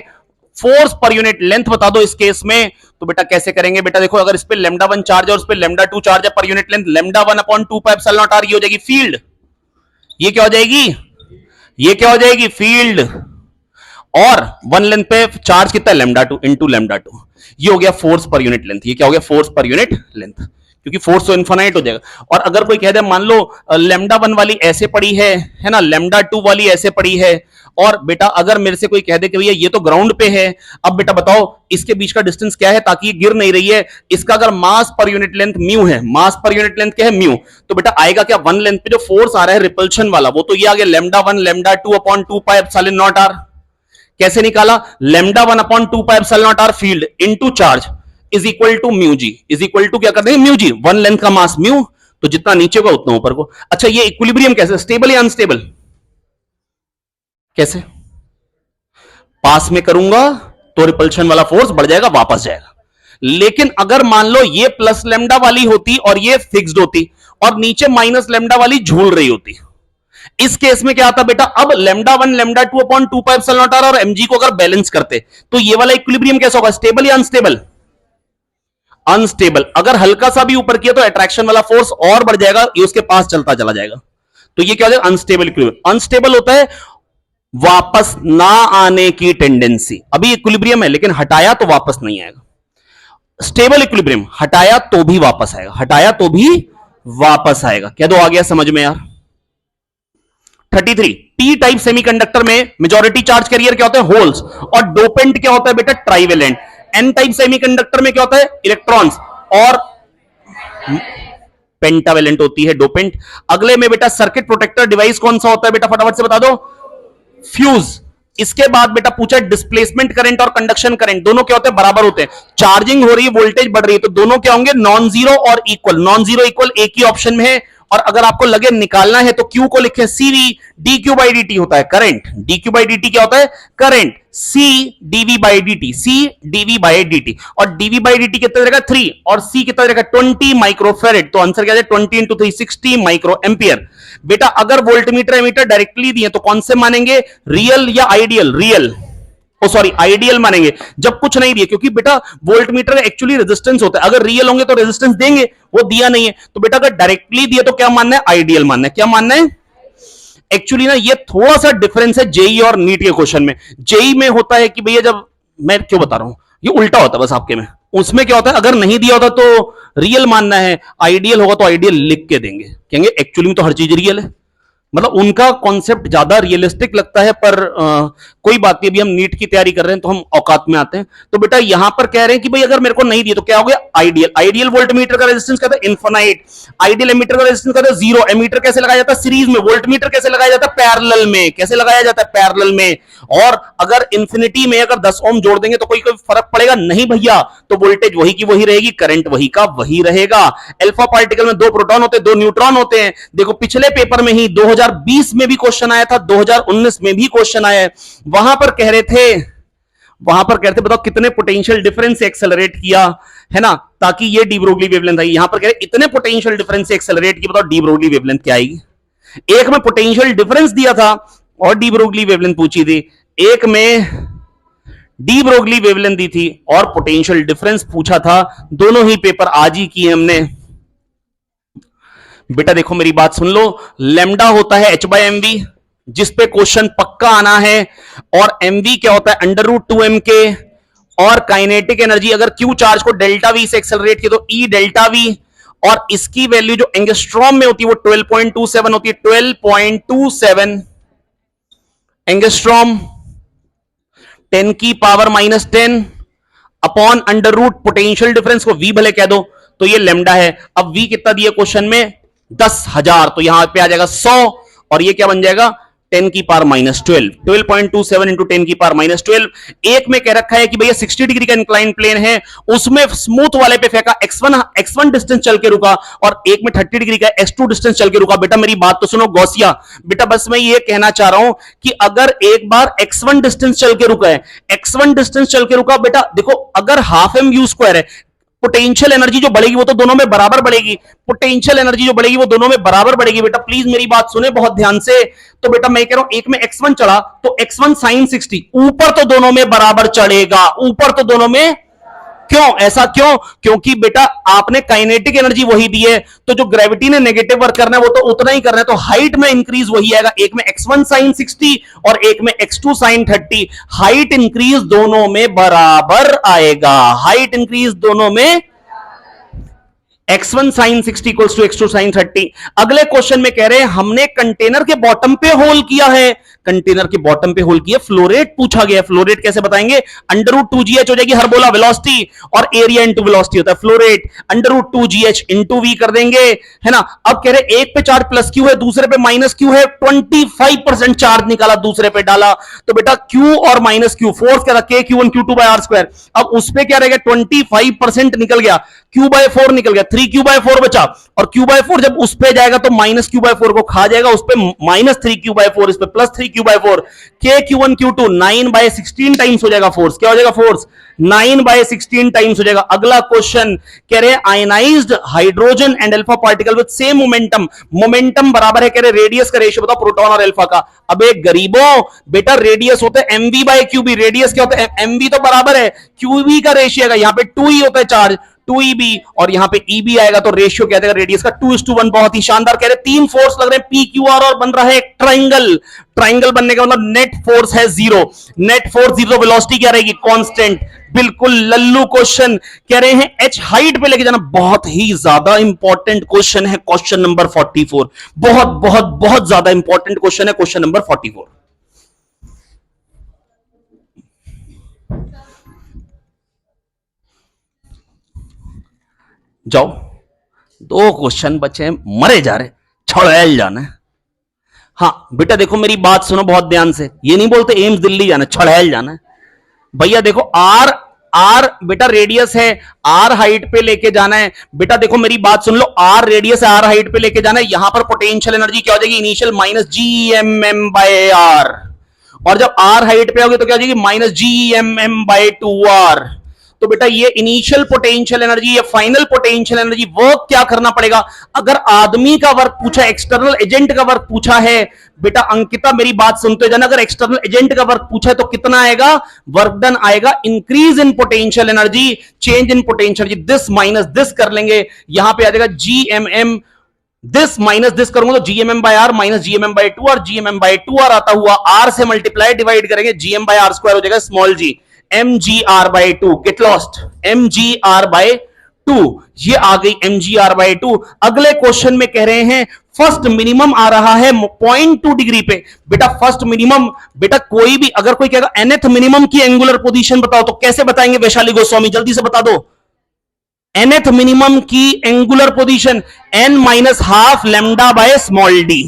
फोर्स पर यूनिट लेंथ बता दो इस केस में, तो बेटा कैसे करेंगे? बेटा देखो अगर इस पे λ1 चार्ज है और इस पे λ2 चार्ज है, पर यूनिट लेंथ λ1/2πε0r ये हो जाएगी फील्ड। ये क्या हो जाएगी? ये क्या हो जाएगी? फील्ड। और वन लेंथ पे चार्ज कितना है? λ2 इंटू λ2, ये हो गया फोर्स पर यूनिट लेंथ। ये क्या हो गया? Force per unit length. क्योंकि फोर्स तो इन्फिनाइट हो जाएगा। और अगर कोई कह दे मान लो लेमडा 1 वाली ऐसे पड़ी है ना, लेमडा 2 वाली ऐसे पड़ी है, और बेटा अगर मेरे से कोई कह दे कि भैया ये तो ग्राउंड पे है, अब बेटा बताओ इसके बीच का डिस्टेंस क्या है ताकि ये गिर नहीं रही है, इसका अगर मास पर यूनिट लेंथ म्यू है, मास पर यूनिट लेंथ क्या है म्यू, तो बेटा आएगा क्या, वन लेंथ पे जो फोर्स आ रहा है रिपल्शन वाला, वो तो ये आ गया lambda 1 lambda 2 upon 2 pi epsilon naught R. कैसे निकाला, lambda 1 upon 2 pi epsilon naught R field into charge is equal to mu g, is equal to क्या कर देंगे म्यू जी, वन लेंथ का मास म्यू, तो जितना नीचे का उतना ऊपर को। अच्छा ये इक्विलिब्रियम कैसे, स्टेबल या अनस्टेबल, कैसे, पास में करूंगा तो रिपल्शन वाला फोर्स बढ़ जाएगा वापस जाएगा, लेकिन अगर मान लो ये प्लस लेमडा वाली होती और ये फिक्स्ड होती और नीचे माइनस लेमडा वाली झूल रही होती, इस केस में क्या आता बेटा, अब lambda 1 lambda 2 upon 2 pi epsilon naught R और mg को अगर बैलेंस करते तो ये वाला इक्विलिब्रियम कैसा होगा, स्टेबल या अनस्टेबल, अनस्टेबल। अगर हल्का सा भी ऊपर किया तो अट्रैक्शन वाला फोर्स और बढ़ जाएगा, ये उसके पास चलता चला जाएगा, तो ये क्या हो जाएगा अनस्टेबल इक्विलिब्रियम। अनस्टेबल होता है वापस ना आने की टेंडेंसी, अभी इक्विलिब्रियम है लेकिन हटाया तो वापस नहीं आएगा। स्टेबल इक्विलिब्रियम हटाया तो भी वापस आएगा, हटाया तो भी वापस आएगा। क्या दो आ गया समझ में यार। 33 टी टाइप सेमीकंडक्टर में मेजॉरिटी चार्ज कैरियर क्या होता है होल्स, और डोपेंट क्या होता है बेटा ट्राइवेलेंट। एन टाइप सेमीकंडक्टर में क्या होता है इलेक्ट्रॉन्स, और पेंटावेलेंट होती है डोपेंट। अगले में बेटा सर्किट प्रोटेक्टर डिवाइस कौन सा होता है बेटा, फटाफट से बता दो, फ्यूज। इसके बाद बेटा पूछा डिस्प्लेसमेंट करंट और कंडक्शन करंट दोनों क्या होते हैं, बराबर होते हैं। चार्जिंग हो रही है, वोल्टेज बढ़ रही है, तो दोनों क्या होंगे नॉन जीरो और इक्वल। नॉन जीरो इक्वल एक ही ऑप्शन में है, और अगर आपको लगे निकालना है तो Q को लिखें सीवी, dQ by dt होता है करंट, dQ by dt क्या होता है current, C dV by dt, C dV by dt, और dV by dt कितना रहेगा 3 और C कितना रहेगा 20 माइक्रोफेरेड, तो आंसर क्या है 20 into 3 60 माइक्रो एम्पियर। बेटा अगर वोल्टमीटर एमीटर डायरेक्टली दिए तो कौन से मानेंगे, रियल या आइडियल, रियल सॉरी आइडियल मानेंगे जब कुछ नहीं दिए, क्योंकि बेटा वोल्टमीटर एक्चुअली रेजिस्टेंस होता है, अगर रियल होंगे तो रेजिस्टेंस देंगे, वो दिया नहीं है, तो बेटा अगर डायरेक्टली दिए तो क्या मानना है आइडियल मानना है। क्या मानना है, एक्चुअली ना ये थोड़ा सा डिफरेंस है जेई और नीट के क्वेश्चन में। जेई में होता है कि भैया जब, मैं क्यों बता रहा हूं, ये उल्टा होता है बस आपके में, उसमें क्या होता है अगर नहीं दिया होता तो रियल मानना है, आइडियल होगा तो आइडियल लिख के देंगे, कहेंगे एक्चुअली में तो हर चीज रियल है, मतलब उनका कॉन्सेप्ट ज्यादा रियलिस्टिक लगता है। पर कोई बात नहीं, अभी हम नीट की तैयारी कर रहे हैं तो हम औकात में आते हैं। तो बेटा यहां पर कह रहे हैं कि भाई अगर मेरे को नहीं दिए तो क्या हो गया आइडियल। आइडियल वोल्टमीटर का रेजिस्टेंस कहता है इनफिनाइट, आइडियल एमीटर का रेजिस्टेंस कहता है जीरो। एमीटर कैसे लगाया जाता है सीरीज में, वोल्टमीटर कैसे लगाया जाता है पैरेलल में, कैसे लगाया जाता है पैरेलल में। और अगर इंफिनिटी में अगर 10 ओम जोड़ देंगे तो कोई फर्क पड़ेगा नहीं भैया, तो वोल्टेज वही की वही रहेगी, करंट वही का वही रहेगा। अल्फा पार्टिकल में 2 प्रोटॉन होते हैं 2 न्यूट्रॉन होते हैं। देखो पिछले पेपर में ही 2020 में भी क्वेश्चन आया था, 2019 में भी क्वेश्चन आया है, वहां पर कह रहे थे बताओ कितने पोटेंशियल डिफरेंस से एक्सेलरेट किया है ना, ताकि ये डी ब्रोगली वेवलेंथ आई। यहां पर कह रहे इतने पोटेंशियल डिफरेंस से एक्सेलरेट किया, बताओ डी ब्रोगली वेवलेंथ क्या आएगी। एक में पोटेंशियल डिफरेंस दिया था और डी ब्रोगली वेवलेंथ पूछी थी, एक में डी ब्रोगली वेवलेंथ दी थी और पोटेंशियल डिफरेंस पूछा था। दोनों ही पेपर आज ही किए हमने। बेटा देखो मेरी बात सुन लो, लेमडा होता है h/mv जिस पे क्वेश्चन पक्का आना है, और mv क्या होता है √2m के, और काइनेटिक एनर्जी अगर q चार्ज को डेल्टा v से एक्सेलरेट किया तो e डेल्टा v, और इसकी वैल्यू जो एंगस्ट्रॉम में होती है वो 12.27 होती है, 12.27 एंगस्ट्रॉम 10 की पावर -10 अपॉन √ पोटेंशियल डिफरेंस को v भले कह दो, तो ये लेमडा है। अब v कितना दिया क्वेश्चन में 10,000, तो यहां पे आ जाएगा 100, और ये क्या बन जाएगा 10 की पावर -12, 12.27 इंटू 10 की पावर -12। एक में कह रखा है कि भैया 60 डिग्री का इंक्लाइन प्लेन है, उसमें स्मूथ वाले पे फेंका, x1 डिस्टेंस चल के रुका, और एक में 30 डिग्री का x2 डिस्टेंस चल के रुका। बेटा मेरी बात तो सुनो गौसिया, बेटा बस मैं ये कहना चाह रहा हूं कि अगर एक बार x1 डिस्टेंस चल के रुका है, x1 डिस्टेंस चल के रुका, बेटा देखो अगर हाफ m(u²) है, पोटेंशियल एनर्जी जो बढ़ेगी वो तो दोनों में बराबर बढ़ेगी, पोटेंशियल एनर्जी जो बढ़ेगी वो दोनों में बराबर बढ़ेगी। बेटा प्लीज मेरी बात सुने बहुत ध्यान से। तो बेटा मैं कह रहा हूं एक में x1 चढ़ा तो x1 sin 60 ऊपर तो दोनों में बराबर चढ़ेगा, ऊपर तो दोनों में। क्यों ऐसा क्यों, क्योंकि बेटा आपने काइनेटिक एनर्जी वही दी है, तो जो ग्रेविटी ने नेगेटिव वर्क करना है वो तो उतना ही करना है, तो हाइट में इंक्रीज वही आएगा। एक में x1 sin 60 और एक में x2 sin 30, हाइट इंक्रीज दोनों में बराबर आएगा, हाइट इंक्रीज दोनों में। x1 sin 60 equals to x2 sin 30। अगले क्वेश्चन में कह रहे हैं हमने कंटेनर के बॉटम पे होल किया है, कंटेनर के बॉटम पे होल किया, फ्लो रेट पूछा गया है। फ्लो रेट कैसे बताएंगे? √2gh हो जाएगी हर बोला वेलोसिटी, और एरिया इंटू वेलोसिटी होता है flow rate, √2gh into v कर देंगे, है ना। अब कह रहे एक पे चार्ज प्लस क्यू है, दूसरे पे माइनस क्यू है, 25% चार्ज निकाला, दूसरे पे डाला, तो बेटा q और माइनस क्यू, फोर्स क्या था k q1 q2 r square. अब उस पे क्या रहेगा? 25% निकल गया, q/4 निकल गया, 3q/4 बचा, और q/4 जब उस पे जाएगा तो माइनस q/4 को खा जाएगा, उस पे माइनस 3q/4, इस पे plus 3q/4, k q1 q2 9/16 times हो जाएगा फोर्स। क्या हो जाएगा फोर्स? 9/16 टाइम्स हो जाएगा। अगला क्वेश्चन कह रहे हैं ionised hydrogen and alpha particle with same momentum, momentum बराबर है, कह रहे रेडियस का रेशियो बताओ प्रोटॉन और अल्फा का। अब एक गरीबों बेटा रेडियस होता है mv/qb, रेडियस क्या होता है? mv तो बराबर है qb का रेशियो है, यहां पे 2e होता है चार्ज, 2eb, और यहां पे eb आएगा तो रेशियो क्या देगा रेडियस का? 2:1। बहुत ही शानदार। कह रहे तीन फोर्स लग रहे हैं PQR और बन रहा है एक ट्राइंगल। ट्राइंगल बनने का मतलब नेट फोर्स है zero, net force zero, velocity क्या रहेगी? कांस्टेंट। बिल्कुल लल्लू क्वेश्चन। कह रहे हैं h हाइट पे लेके जाना, बहुत ही ज्यादा इंपॉर्टेंट क्वेश्चन है, क्वेश्चन नंबर 44। बहुत बहुत बहुत ज्यादा इंपॉर्टेंट क्वेश्चन है क्वेश्चन नंबर 44। जाओ, दो क्वेश्चन बचे हैं, मरे जा रहे, छड़ैल जाना है। हाँ बेटा देखो मेरी बात सुनो बहुत ध्यान से, ये नहीं बोलते एम्स दिल्ली जाना, छड़ैल जाना है। भैया देखो आर, आर बेटा रेडियस है, आर हाइट पे लेके जाना है। बेटा देखो मेरी बात सुन लो, आर रेडियस है, आर हाइट पे लेके जाना है। यहां पर पोटेंशियल एनर्जी क्या हो जाएगी? इनिशियल माइनस GMM/r, और जब आर हाइट पे होगी तो क्या हो जाएगी? Minus GMM/2r। तो बेटा ये इनिशियल पोटेंशियल एनर्जी, ये फाइनल पोटेंशियल एनर्जी, वर्क क्या करना पड़ेगा? अगर आदमी का वर्क पूछा, एक्सटर्नल एजेंट का वर्क पूछा है, बेटा अंकिता मेरी बात सुनते जाना, अगर एक्सटर्नल एजेंट का वर्क पूछा है तो कितना आएगा? वर्क डन आएगा increase in potential energy, change in potential energy, this minus this कर लेंगे, यहां पे आ जाएगा GMM, दिस माइनस दिस करूंगा तो GMM/r माइनस GMM/2, और GMM/2r आता हुआ r से मल्टीप्लाई डिवाइड करेंगे, GM/r² हो जाएगा small g, mgr/2, get lost, mgr/2, ये आ गई mgr/2। अगले क्वेश्चन में कह रहे हैं फर्स्ट मिनिमम आ रहा है 0.2 डिग्री पे। बेटा फर्स्ट मिनिमम, बेटा कोई भी अगर कोई कहेगा nth मिनिमम की एंगुलर पोजीशन बताओ तो कैसे बताएंगे वैशाली गोस्वामी? जल्दी से बता दो। nth मिनिमम की angular position n-12 lambda by small D.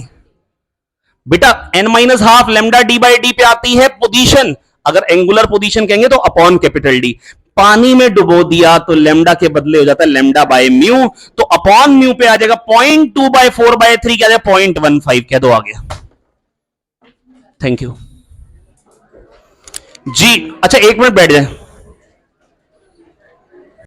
बेटा n-12 lambda D bye D पे आती है पोजीशन, अगर एंगुलर पोजीशन कहेंगे तो अपॉन कैपिटल डी। पानी में डुबो दिया तो लैम्डा के बदले हो जाता है लैम्डा बाय म्यू, तो अपॉन म्यू पे आ जाएगा 0.2/4/3, क्या आ जाएगा? 0.15 कह दो, आ गया। थैंक यू जी। अच्छा एक मिनट बैठ जाए।